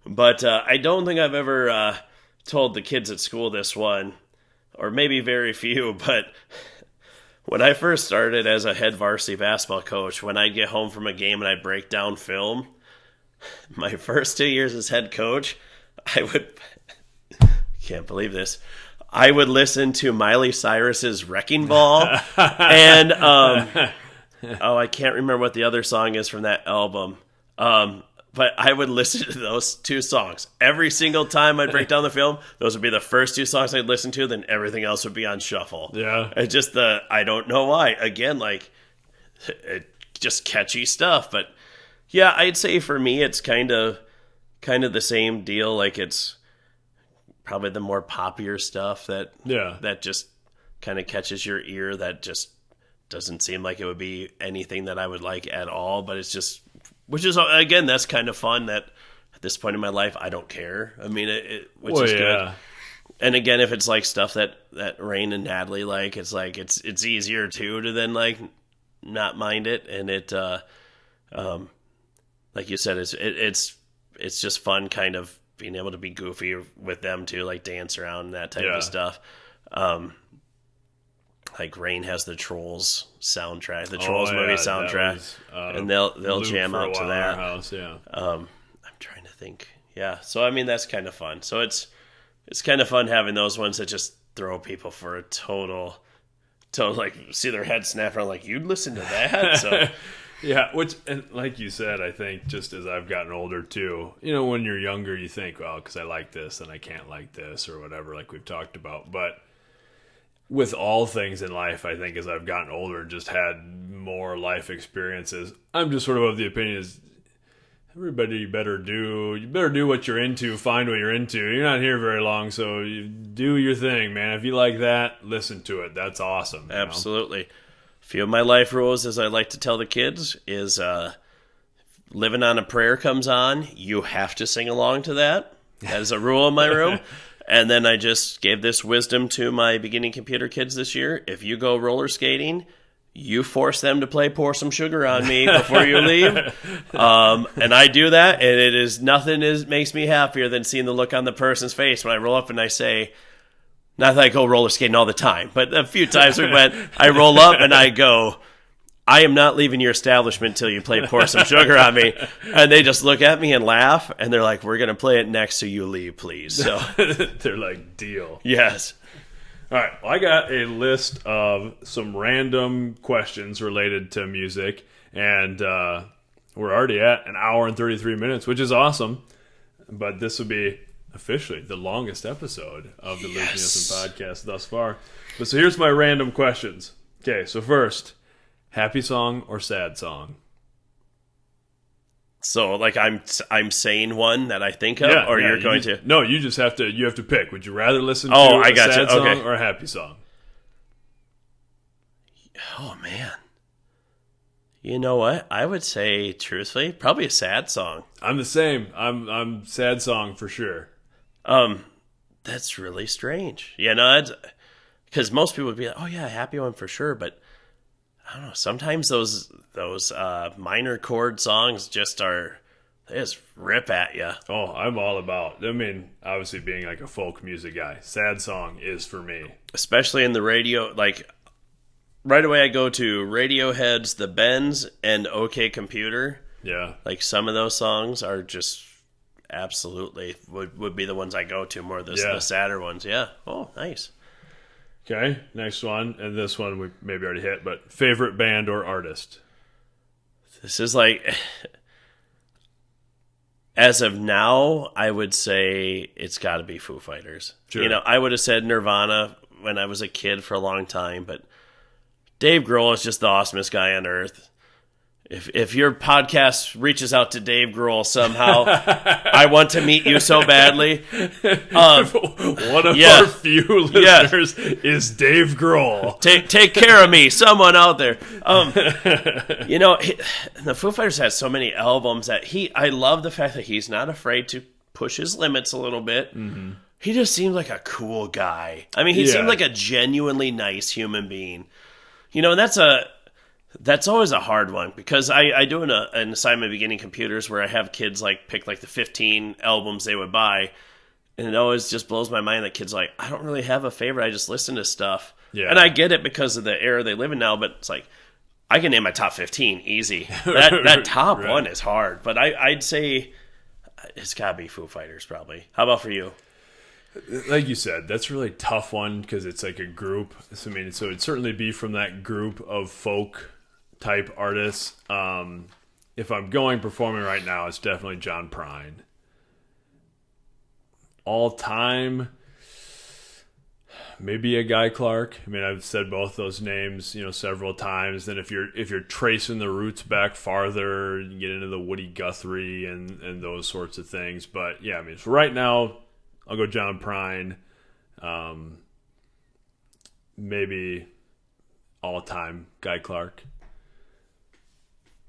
But I don't think I've ever told the kids at school this one, or maybe very few, but when I first started as a head varsity basketball coach, when I'd get home from a game and I'd break down film, my first 2 years as head coach, I would, can't believe this, I would listen to Miley Cyrus's Wrecking Ball, and I can't remember what the other song is from that album. But I would listen to those two songs every single time I'd break down the film. Those would be the first two songs I'd listen to. Then everything else would be on shuffle. Yeah. It's just I don't know why. Again, just catchy stuff. But yeah, I'd say for me, it's kind of the same deal. Like it's probably the more poppier stuff that just kind of catches your ear. That just doesn't seem like it would be anything that I would like at all. But it's just, which is, again, that's kind of fun that at this point in my life, I don't care. I mean, which is good. And again, if it's like stuff that Rain and Natalie like, it's like, it's easier too to then like not mind it. And it, like you said, it's just fun kind of being able to be goofy with them too, like dance around and that type of stuff. Like Rain has the Trolls soundtrack, the Trolls movie soundtrack, and they'll jam out to that. House, I'm trying to think. Yeah, so I mean that's kind of fun. So it's kind of fun having those ones that just throw people for a total like see their head snap around like you'd listen to that. So yeah, which, and like you said, I think just as I've gotten older too, when you're younger, you think, well, because I like this, and I can't like this or whatever, like we've talked about, but with all things in life, I think as I've gotten older and just had more life experiences, I'm just sort of the opinion is everybody better do what you're into, find what you're into. You're not here very long, so you do your thing, man. If you like that, listen to it. That's awesome. Absolutely. A few of my life rules, as I like to tell the kids, is Living on a Prayer comes on. You have to sing along to that. That is a rule in my room. And then I just gave this wisdom to my beginning computer kids this year. If you go roller skating, you force them to play Pour Some Sugar on Me before you leave. And I do that, and it is nothing makes me happier than seeing the look on the person's face when I roll up and I say, not that I go roller skating all the time, but a few times we went, I roll up and I go, I am not leaving your establishment until you play Pour Some Sugar on Me. And they just look at me and laugh, and they're like, we're going to play it next, so you leave, please. So they're like, deal. Yes. All right. Well, I got a list of some random questions related to music, and we're already at an hour and 33 minutes, which is awesome. But this would be officially the longest episode of the Luke Nielsen podcast thus far. But so here's my random questions. Okay, so first, happy song or sad song? So, like, I'm saying one that I think of, or you're going to? No, you just have to pick. Would you rather listen to a sad song or a happy song? Oh man, you know what? I would say, truthfully, probably a sad song. I'm the same. I'm sad song for sure. That's really strange. Yeah, no, because most people would be like, oh yeah, a happy one for sure, but I don't know. Sometimes those minor chord songs just are they just rip at you. Oh, I'm all about. I mean, obviously being like a folk music guy, sad song is for me. Especially in the radio, like right away I go to Radiohead's The Bends and OK Computer. Yeah. Like some of those songs are just absolutely would be the ones I go to more, the sadder ones. Yeah. Oh, nice. Okay, next one. And this one we maybe already hit, but favorite band or artist? This is like, as of now, I would say it's got to be Foo Fighters. Sure. You know, I would have said Nirvana when I was a kid for a long time, but Dave Grohl is just the awesomest guy on earth. If your podcast reaches out to Dave Grohl somehow, I want to meet you so badly. One of our few listeners is Dave Grohl. Take care of me, someone out there. You know, the Foo Fighters has so many albums that I love the fact that he's not afraid to push his limits a little bit. Mm-hmm. He just seems like a cool guy. I mean, he seemed like a genuinely nice human being. You know, and that's always a hard one, because I do an assignment beginning computers where I have kids like pick like the 15 albums they would buy, and it always just blows my mind that kids like, I don't really have a favorite, I just listen to stuff. Yeah. And I get it because of the era they live in now, but it's like, I can name my top 15 easy. That top one is hard, but I'd say it's gotta be Foo Fighters probably. How about for you? Like you said, that's a really tough one because it's like a group. So, I mean, so it'd certainly be from that group of folk type artists. If I'm going performing right now, it's definitely John Prine. All time, maybe a Guy Clark. I mean, I've said both those names, you know, several times. Then if you're tracing the roots back farther, you get into the Woody Guthrie and those sorts of things. But yeah, I mean, so right now, I'll go John Prine. Maybe all time Guy Clark.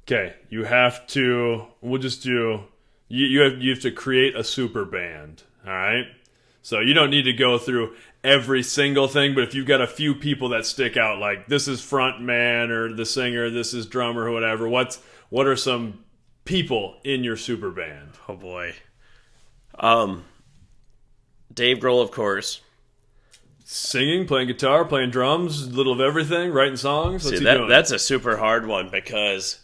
Okay, you have to. We'll just do. You have to create a super band. All right. So you don't need to go through every single thing, but if you've got a few people that stick out, like this is front man or the singer, this is drummer or whatever. What are some people in your super band? Oh boy. Dave Grohl, of course. Singing, playing guitar, playing drums, a little of everything, writing songs. What's he doing? That's a super hard one because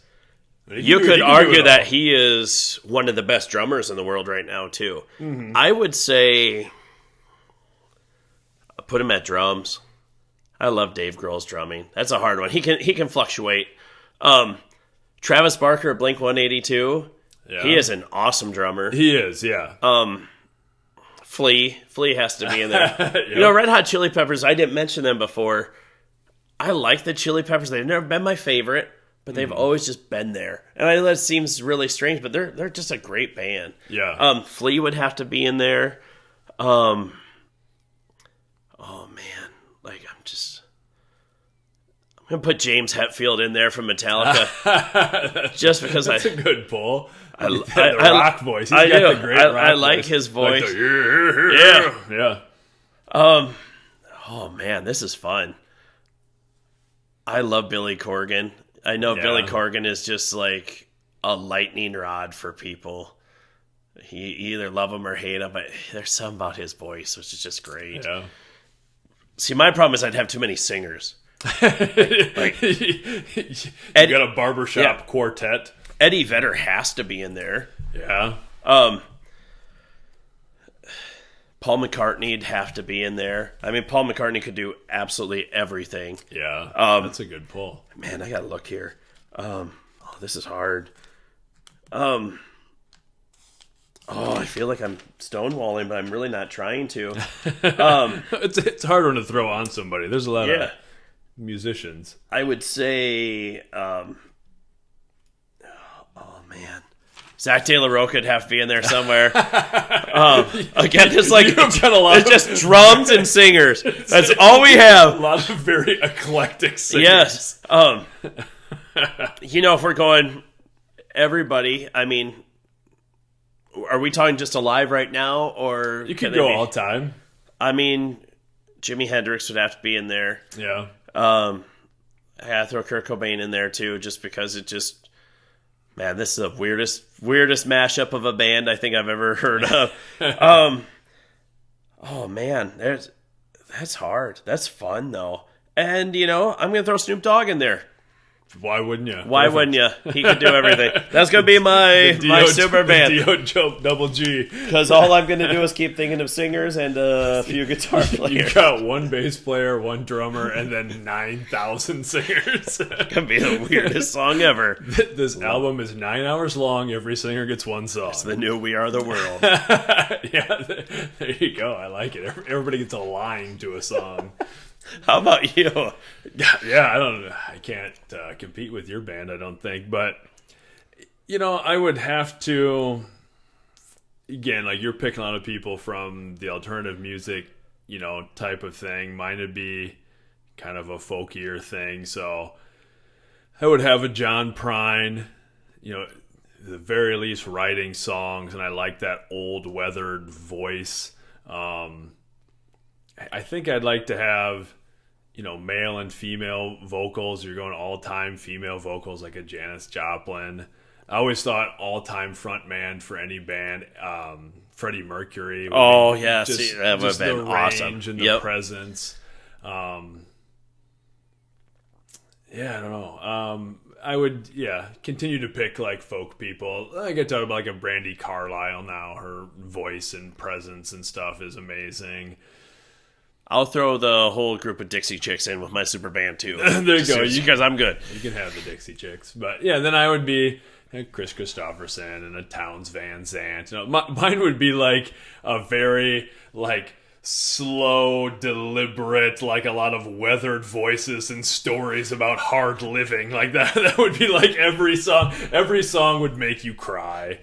you could argue that he is one of the best drummers in the world right now, too. Mm-hmm. I would say put him at drums. I love Dave Grohl's drumming. That's a hard one. He can fluctuate. Travis Barker of Blink-182. Yeah. He is an awesome drummer. He is, yeah. Flea has to be in there. Yep. You know, Red Hot Chili Peppers, I didn't mention them before. I like the Chili Peppers. They've never been my favorite, but they've always just been there. And I know that seems really strange, but they're just a great band. Yeah. Flea would have to be in there. Oh man, like I'm gonna put James Hetfield in there from Metallica, just because that's a good pull. The rock voice. He's got the great rock voice. I like his voice. Like the, yeah. Oh man, this is fun. I love Billy Corgan. I know Billy Corgan is just like a lightning rod for people. You either love him or hate him, but there's something about his voice which is just great. Yeah. See, my problem is I'd have too many singers. Like, you got a barbershop quartet. Eddie Vedder has to be in there. Yeah. Paul McCartney'd have to be in there. I mean, Paul McCartney could do absolutely everything. Yeah. That's a good pull. Man, I gotta look here. This is hard. I feel like I'm stonewalling, but I'm really not trying to. It's a hard one to throw on somebody. There's a lot of musicians. I would say, man, Zach De La Rocha could have to be in there somewhere. Again, it's just drums and singers. That's all we have. A lot of very eclectic singers. Yes. If we're going everybody, I mean, are we talking just alive right now, or you could go all time? I mean, Jimi Hendrix would have to be in there. Yeah. I gotta throw Kurt Cobain in there too, just because it just Man, this is the weirdest mashup of a band I think I've ever heard of. Oh man, that's hard. That's fun though. And I'm gonna throw Snoop Dogg in there. Why wouldn't you? Why wouldn't you? He could do everything. That's gonna be my super band. D.O. Double G. Because all I'm gonna do is keep thinking of singers and a few guitar players. You got one bass player, one drummer, and then 9,000 singers. It's gonna be the weirdest song ever. This album is 9 hours long. Every singer gets one song. It's the new We Are the World. Yeah, there you go. I like it. Everybody gets a line to a song. How about you? Yeah, I can't compete with your band, I don't think. But, I would have to, again, like you're picking a lot of people from the alternative music, type of thing. Mine would be kind of a folkier thing. So I would have a John Prine, the very least writing songs. And I like that old weathered voice. I think I'd like to have, male and female vocals. You're going all-time female vocals like a Janis Joplin. I always thought all-time frontman for any band, Freddie Mercury. Oh, yeah. That would have been awesome. Range and the presence. I don't know. I would, continue to pick like folk people. I get talking about like a Brandy Carlisle now. Her voice and presence and stuff is amazing. I'll throw the whole group of Dixie Chicks in with my super band too. There you go. Because I'm good. You can have the Dixie Chicks, but then I would be Chris Christopherson and a Townes Van Zandt. Mine would be like a very like slow, deliberate, like a lot of weathered voices and stories about hard living. Like that. That would be like every song. Every song would make you cry.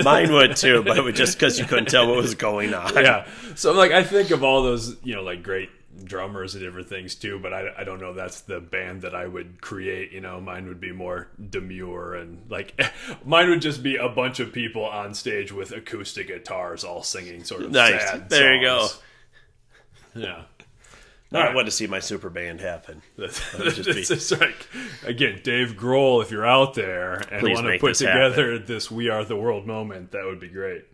Mine would too, but it would just because you couldn't tell what was going on. Yeah. So like I think of all those, like great drummers and different things too, but I don't know that's the band that I would create. Mine would be more demure and like mine would just be a bunch of people on stage with acoustic guitars all singing sort of nice. Sad there songs. You go. Yeah. I want to see my super band happen. It's like, again, Dave Grohl, if you're out there and want to put together this We Are the World moment, that would be great.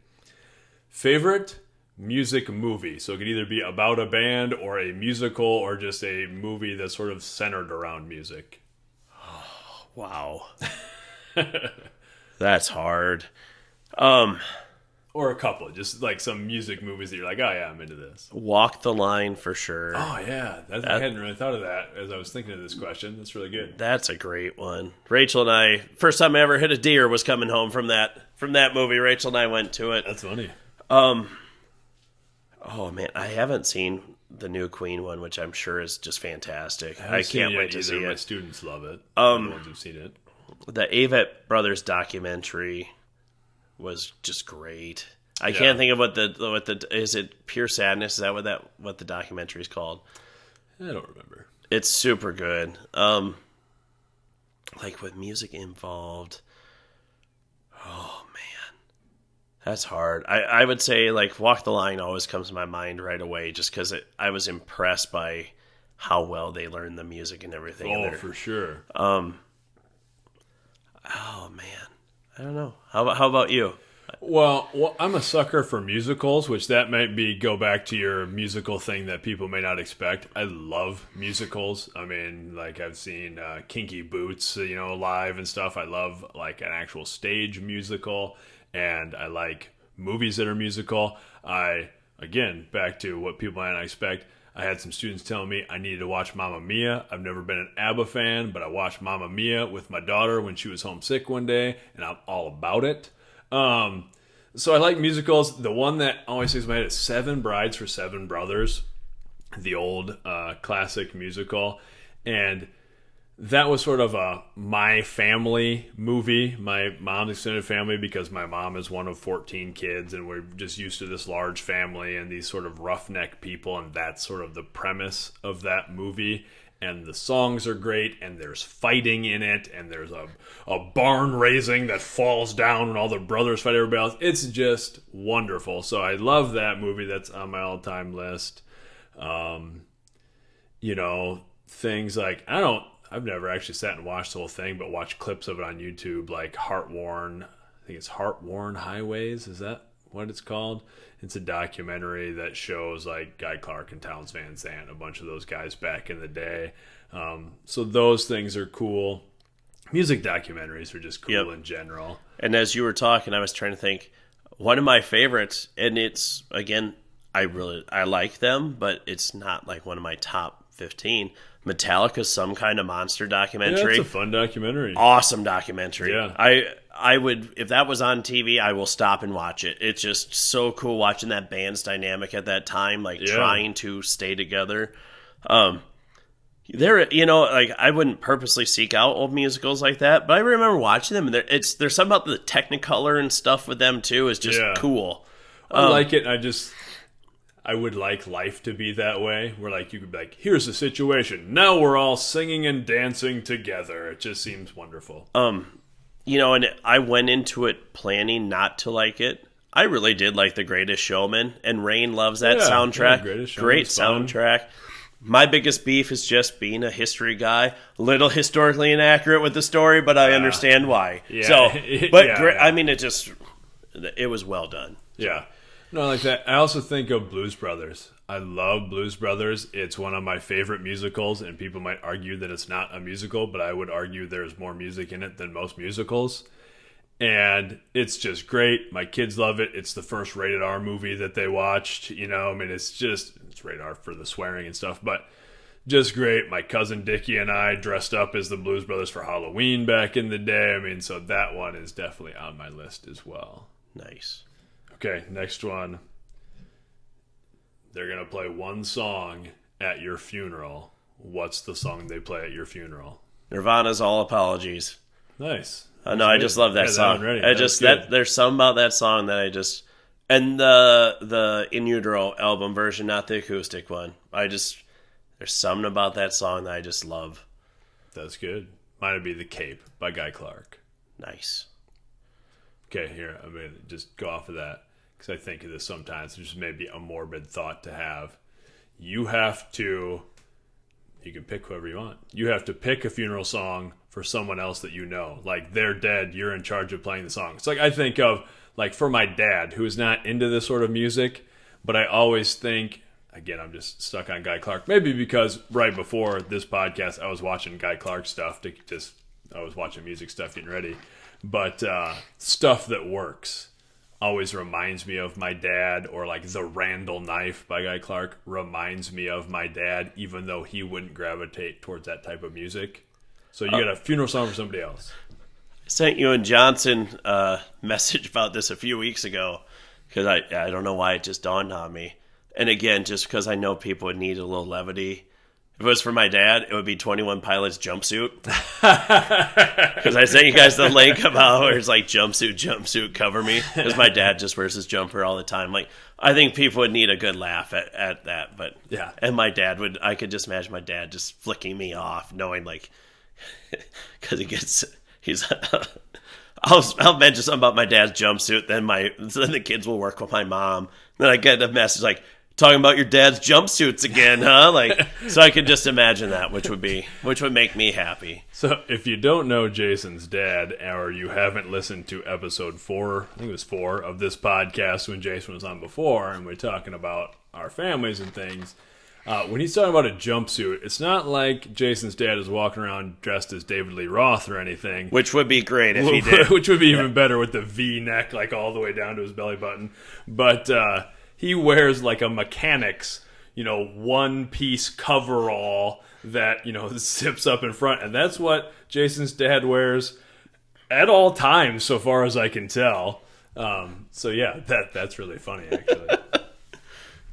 Favorite music movie? So it could either be about a band or a musical or just a movie that's sort of centered around music. Oh, wow. That's hard. Or a couple, just like some music movies that you're like, oh yeah, I'm into this. Walk the Line for sure. Oh yeah, I hadn't really thought of that as I was thinking of this question. That's really good. That's a great one. Rachel and I, first time I ever hit a deer was coming home from that movie. Rachel and I went to it. That's funny. Oh man, I haven't seen the new Queen one, which I'm sure is just fantastic. I can't wait to see it. My students love it. The ones who've seen it. The Avett Brothers documentary was just great. I can't think of what the is it Pure Sadness? Is that what the documentary is called? I don't remember. It's super good. Like with music involved. Oh man, that's hard. I would say like Walk the Line always comes to my mind right away, just because I was impressed by how well they learned the music and everything. Oh, for sure. Oh man. I don't know. How about you? Well, I'm a sucker for musicals, which that might go back to your musical thing that people may not expect. I love musicals. I mean, like I've seen Kinky Boots, live and stuff. I love like an actual stage musical, and I like movies that are musical. Again, back to what people might not expect. I had some students telling me I needed to watch Mamma Mia. I've never been an ABBA fan, but I watched Mamma Mia with my daughter when she was homesick one day, and I'm all about it. So I like musicals. The one that always sticks in my head is Seven Brides for Seven Brothers, the old classic musical. And that was sort of my family movie, my mom's extended family, because my mom is one of 14 kids and we're just used to this large family and these sort of roughneck people, and that's sort of the premise of that movie. And the songs are great, and there's fighting in it, and there's a barn raising that falls down and all the brothers fight everybody else. It's just wonderful. So I love that movie. That's on my all-time list. Things like, I I've never actually sat and watched the whole thing, but watched clips of it on YouTube, like Heartworn. I think it's Heartworn Highways. Is that what it's called? It's a documentary that shows like Guy Clark and Townes Van Zandt, a bunch of those guys back in the day. So those things are cool. Music documentaries are just cool in general. And as you were talking, I was trying to think, one of my favorites, and it's, again, I like them, but it's not like one of my top 15. Metallica's Some Kind of Monster documentary. Yeah, it's a fun documentary. Awesome documentary. Yeah. I would, if that was on TV, I will stop and watch it. It's just so cool watching that band's dynamic at that time, like trying to stay together. There, like I wouldn't purposely seek out old musicals like that, but I remember watching them, and there's something about the Technicolor and stuff with them too is just cool. I like it. I would like life to be that way, where like you could be like, here's the situation. Now we're all singing and dancing together. It just seems wonderful. And I went into it planning not to like it. I really did like The Greatest Showman, and Rain loves that soundtrack. Great soundtrack. My biggest beef is just being a history guy, a little historically inaccurate with the story, but I understand why. Yeah. I mean, it was well done. Yeah. No, like that. I also think of Blues Brothers. I love Blues Brothers. It's one of my favorite musicals, and people might argue that it's not a musical, but I would argue there's more music in it than most musicals. And it's just great. My kids love it. It's the first rated R movie that they watched. I mean, it's rated R for the swearing and stuff, but just great. My cousin Dickie and I dressed up as the Blues Brothers for Halloween back in the day. I mean, so that one is definitely on my list as well. Nice. Okay, next one. They're going to play one song at your funeral. What's the song they play at your funeral? Nirvana's All Apologies. Nice. No, I just love that song. There's something about that song that and the In Utero album version, not the acoustic one. There's something about that song that I just love. That's good. Mine would be The Cape by Guy Clark. Nice. Okay, here, I'm going to just go off of that because I think of this sometimes. It's just maybe a morbid thought to have. You can pick whoever you want. You have to pick a funeral song for someone else that you know. Like, they're dead, you're in charge of playing the song. It's like I think of, like, for my dad, who is not into this sort of music, but I always think, again, I'm just stuck on Guy Clark. Maybe because right before this podcast, I was watching Guy Clark stuff. I was watching music stuff, getting ready. But stuff that works always reminds me of my dad, or like The Randall Knife by Guy Clark reminds me of my dad, even though he wouldn't gravitate towards that type of music. So you got a funeral song for somebody else. I sent you and Johnson a message about this a few weeks ago because I don't know why it just dawned on me. And again, just because I know people would need a little levity. If it was for my dad, it would be 21 Pilots Jumpsuit. Because I sent you guys the link about where it's like jumpsuit, cover me. Because my dad just wears his jumper all the time. Like, I think people would need a good laugh at that. But yeah, and my dad I could just imagine my dad just flicking me off, knowing like, because I'll mention something about my dad's jumpsuit. Then the kids will work with my mom. Then I get a message like, talking about your dad's jumpsuits again, huh? Like, so I could just imagine that, which would make me happy. So if you don't know Jason's dad, or you haven't listened to episode 4, I think it was 4 of this podcast when Jason was on before, and we're talking about our families and things, when he's talking about a jumpsuit, it's not like Jason's dad is walking around dressed as David Lee Roth or anything. Which would be great if he did. Which would be even better with the V-neck, like all the way down to his belly button. But, he wears like a mechanic's, one-piece coverall that, zips up in front. And that's what Jason's dad wears at all times, so far as I can tell. So, yeah, that's really funny, actually.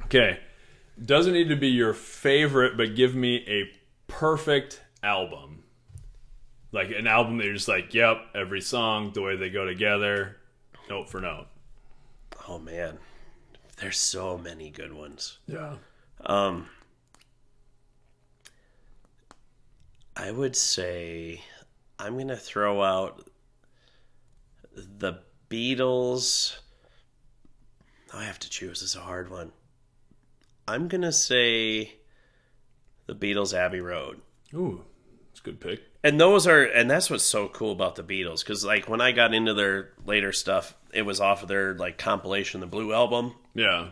Okay. Doesn't need to be your favorite, but give me a perfect album. Like an album that you're just like, yep, every song, the way they go together, note for note. Oh, man. There's so many good ones. Yeah. I would say I'm going to throw out the Beatles. I have to choose. This is a hard one. I'm going to say the Beatles' Abbey Road. Ooh, It's a good pick. And that's what's so cool about the Beatles, because like when I got into their later stuff, it was off of their like compilation, the Blue Album. Yeah.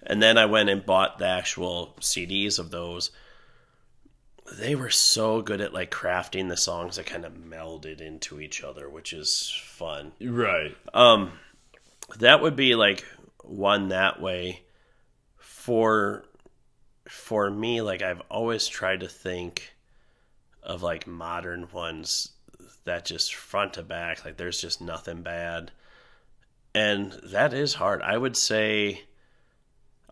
And then I went and bought the actual CDs of those. They were so good at like crafting the songs that kind of melded into each other, which is fun. Right. That would be like one that way. For me, like I've always tried to think of like modern ones that just front to back, like there's just nothing bad. And that is hard. I would say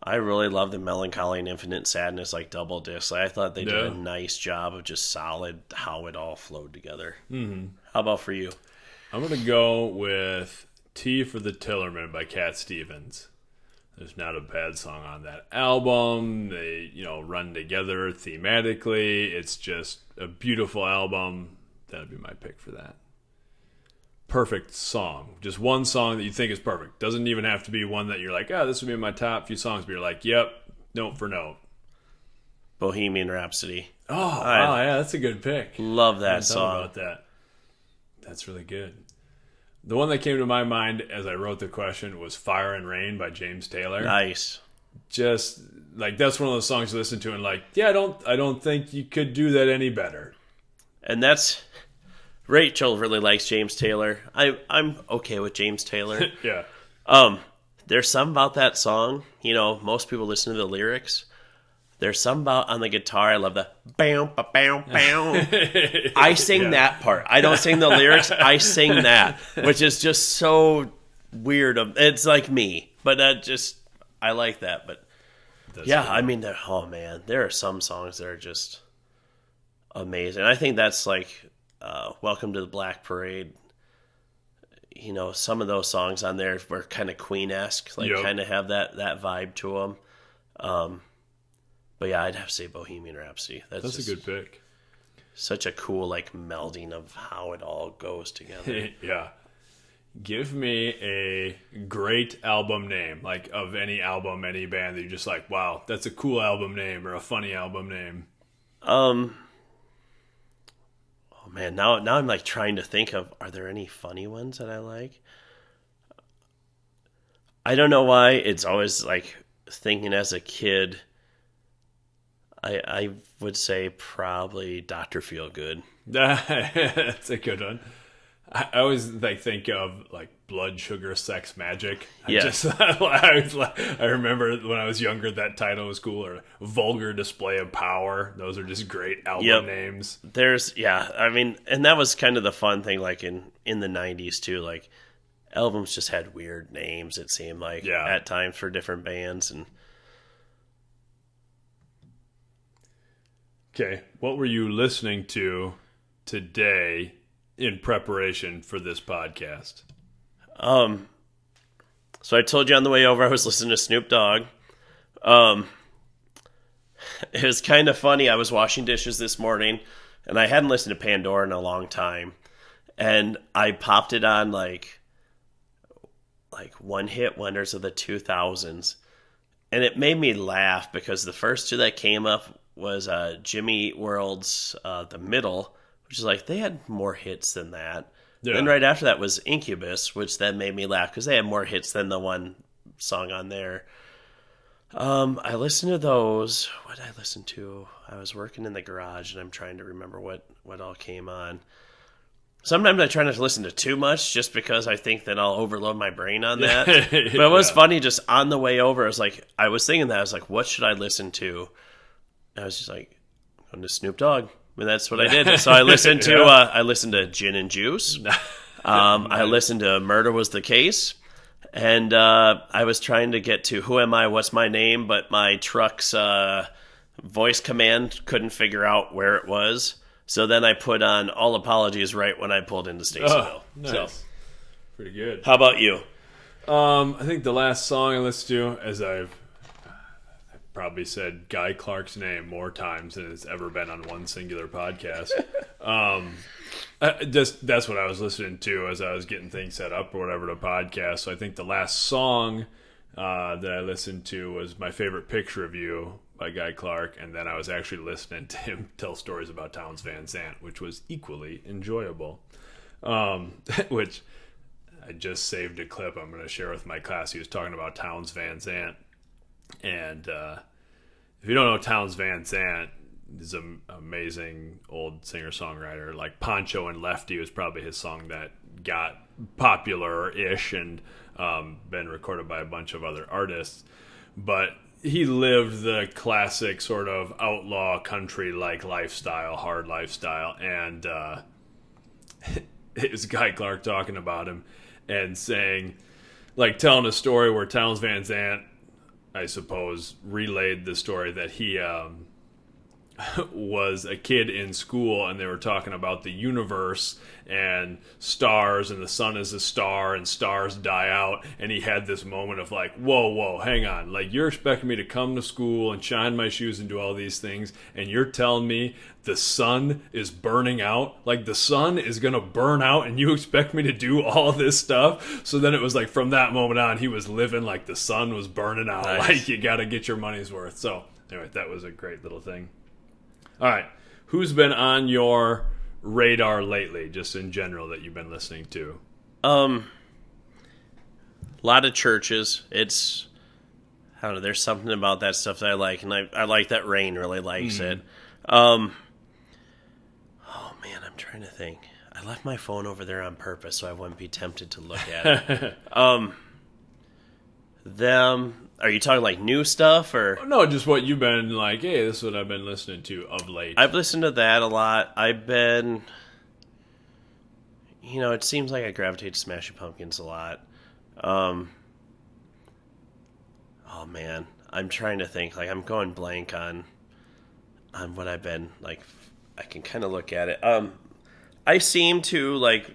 I really love the Melancholy and Infinite Sadness, like double disc. I thought they did a nice job of just solid how it all flowed together. Mm-hmm. How about for you? I'm going to go with Tea for the Tillerman by Cat Stevens. There's not a bad song on that album. They, run together thematically. It's just a beautiful album. That'd be my pick for that. Perfect song. Just one song that you think is perfect. Doesn't even have to be one that you're like, this would be my top few songs, but you're like, yep, note for note. Bohemian Rhapsody. Oh, wow, yeah, that's a good pick. Love that song. About that. That's really good. The one that came to my mind as I wrote the question was Fire and Rain by James Taylor. Nice. Just like that's one of those songs you listen to and like, I don't think you could do that any better. And that's Rachel really likes James Taylor. I'm okay with James Taylor. Yeah. There's something about that song. Most people listen to the lyrics. There's something about on the guitar. I love the bow, bow, bow, bow. I sing that part. I don't sing the lyrics. I sing that, which is just so weird. It's like me, but I like that. But that's cool. I mean, there are some songs that are just amazing. I think that's like Welcome to the Black Parade. Some of those songs on there were kind of Queen-esque, like kind of have that vibe to them. But yeah, I'd have to say Bohemian Rhapsody. That's a good pick. Such a cool like melding of how it all goes together. Yeah. Give me a great album name, like of any album, any band that you're just like, wow, that's a cool album name or a funny album name. Oh man, now I'm like trying to think of, are there any funny ones that I like? I don't know why. It's always like thinking as a kid. I would say probably Dr. Feelgood. That's a good one. I always think of like Blood Sugar Sex Magic. I remember when I was younger that title was cool. Or Vulgar Display of Power. Those are just great album names. And that was kind of the fun thing, like in the 90s too. Like albums just had weird names. It seemed like at times for different bands. And okay, what were you listening to today in preparation for this podcast? So I told you on the way over I was listening to Snoop Dogg. It was kind of funny. I was washing dishes this morning, and I hadn't listened to Pandora in a long time. And I popped it on like one-hit wonders of the 2000s. And it made me laugh because the first two that came up was Jimmy Eat World's The Middle, which is like they had more hits than that. Yeah. Then right after that was Incubus, which then made me laugh because they had more hits than the one song on there. I listened to those. What did I listen to? I was working in the garage, and I'm trying to remember what all came on. Sometimes I try not to listen to too much just because I think that I'll overload my brain on that. But it was funny just on the way over. I was thinking that. I was like, what should I listen to? And I was just like, I'm going to Snoop Dogg. And that's what I did. So I listened to Gin and Juice. I listened to Murder Was the Case. And I was trying to get to Who Am I, What's My Name? But my truck's voice command couldn't figure out where it was. So then I put on All Apologies right when I pulled into Stacyville. Oh, nice. So, pretty good. How about you? I think the last song I listened to, as I've probably said Guy Clark's name more times than it's ever been on one singular podcast. That's what I was listening to as I was getting things set up or whatever to podcast. So I think the last song that I listened to was My Favorite Picture of You by Guy Clark, and then I was actually listening to him tell stories about Townes Van Zandt, which was equally enjoyable. Which I just saved a clip I'm going to share with my class. He was talking about Townes Van Zandt, and if you don't know Townes Van Zandt, he's an amazing old singer-songwriter. Like Poncho and Lefty was probably his song that got popular-ish and been recorded by a bunch of other artists. But he lived the classic sort of outlaw country-like lifestyle, hard lifestyle, and it was Guy Clark talking about him and saying, like telling a story where Townes Van Zandt, I suppose, relayed the story that he was a kid in school and they were talking about the universe and stars and the sun is a star and stars die out, and he had this moment of like, whoa, hang on, like you're expecting me to come to school and shine my shoes and do all these things, and you're telling me the sun is burning out, like the sun is gonna burn out and you expect me to do all this stuff? So then it was like from that moment on he was living like the sun was burning out. Nice. Like you gotta get your money's worth. So anyway, that was a great little thing. All right, who's been on your radar lately, just in general, that you've been listening to? A lot of churches. It's, I don't know, there's something about that stuff that I like, and I like that Rain really likes it. Oh man, I'm trying to think. I left my phone over there on purpose so I wouldn't be tempted to look at it. Are you talking like new stuff or? No, just what you've been like, hey, this is what I've been listening to of late. I've listened to that a lot. I've been, it seems like I gravitate to Smashing Pumpkins a lot. Oh man, I'm trying to think. Like I'm going blank on what I've been like. I can kind of look at it. I seem to like.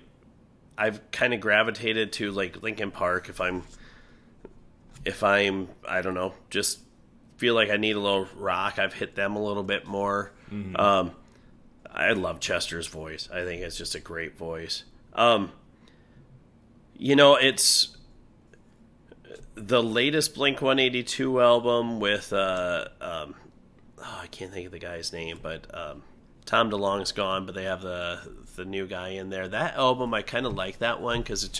I've kind of gravitated to like Linkin Park if I'm I don't know, just feel like I need a little rock. I've hit them a little bit more. Mm-hmm. I love Chester's voice. I think it's just a great voice. It's the latest Blink-182 album with I can't think of the guy's name, but Tom DeLonge's gone, but they have the new guy in there. That album, I kind of like that one because it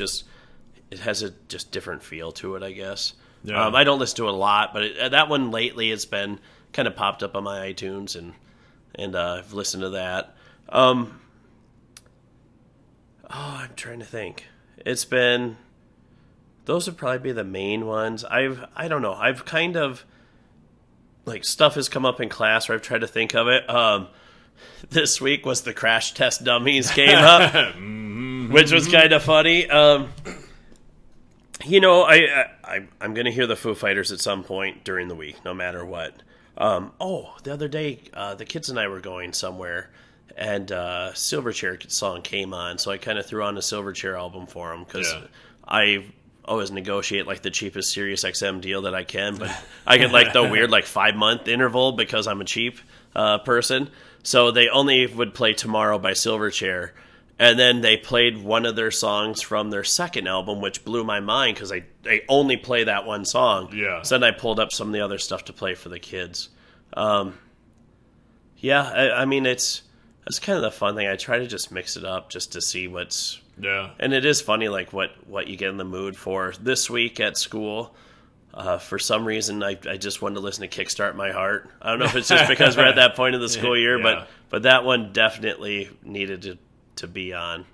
has a just different feel to it, I guess. Yeah. I don't listen to it a lot, but that one lately it's been kind of popped up on my iTunes, and I've listened to that. I'm trying to think. It's been, those would probably be the main ones. I don't know. I've kind of, like, stuff has come up in class where I've tried to think of it. This week was the Crash Test Dummies came up, which was kind of funny. I'm going to hear the Foo Fighters at some point during the week, no matter what. The other day, the kids and I were going somewhere, and Silverchair song came on, so I kind of threw on a Silverchair album for them, because I always negotiate like the cheapest Sirius XM deal that I can, but I get like the weird like 5-month interval because I'm a cheap person. So they only would play Tomorrow by Silverchair. And then they played one of their songs from their second album, which blew my mind because they only play that one song. Yeah. So then I pulled up some of the other stuff to play for the kids. I mean, that's kind of the fun thing. I try to just mix it up just to see what's... Yeah. And it is funny, like, what you get in the mood for. This week at school, for some reason, I just wanted to listen to Kickstart My Heart. I don't know if it's just because we're at that point of the school year, but that one definitely needed to be on.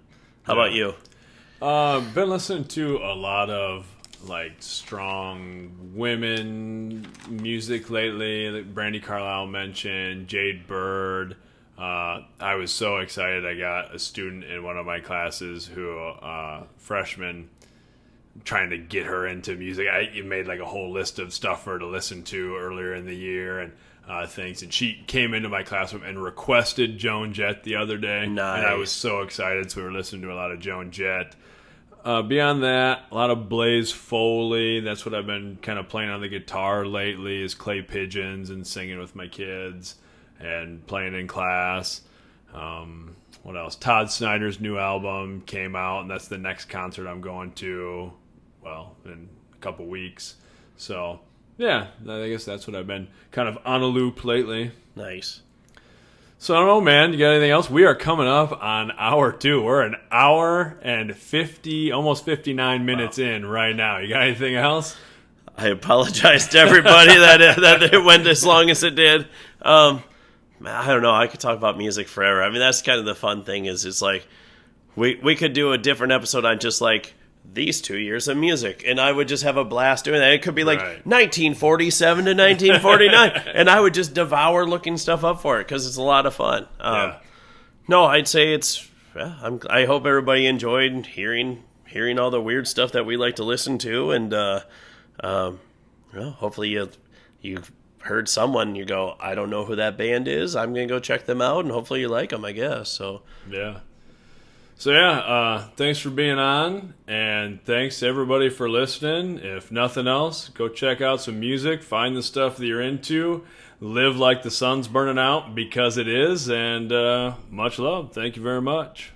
How about you? Been listening to a lot of like strong women music lately. Like Brandi Carlile mentioned, Jade Bird. I was so excited. I got a student in one of my classes who freshman, trying to get her into music. I made like a whole list of stuff for her to listen to earlier in the year and things, and she came into my classroom and requested Joan Jett the other day. Nice. And I was so excited, so we were listening to a lot of Joan Jett. Beyond that, a lot of Blaze Foley. That's what I've been kind of playing on the guitar lately, is Clay Pigeons and singing with my kids and playing in class. What else? Todd Snyder's new album came out, and that's the next concert I'm going to, well, in a couple weeks. So Yeah, I guess that's what I've been kind of on a loop lately. Nice. So I don't know, man. You got anything else? We are coming up on hour 2. We're an hour and 50, almost 59 minutes in right now. You got anything else? I apologize to everybody that it went as long as it did. I don't know. I could talk about music forever. I mean, that's kind of the fun thing is it's like we could do a different episode on just like these 2 years of music, and I would just have a blast doing that. It could be like 1947 to 1949, and I would just devour looking stuff up for it because it's a lot of fun. No, I'd say it's. Yeah, I hope everybody enjoyed hearing all the weird stuff that we like to listen to, and hopefully you've heard someone you go, I don't know who that band is. I'm gonna go check them out, and hopefully you like them. I guess so. Yeah. So yeah, thanks for being on, and thanks to everybody for listening. If nothing else, go check out some music, find the stuff that you're into, live like the sun's burning out, because it is, and much love. Thank you very much.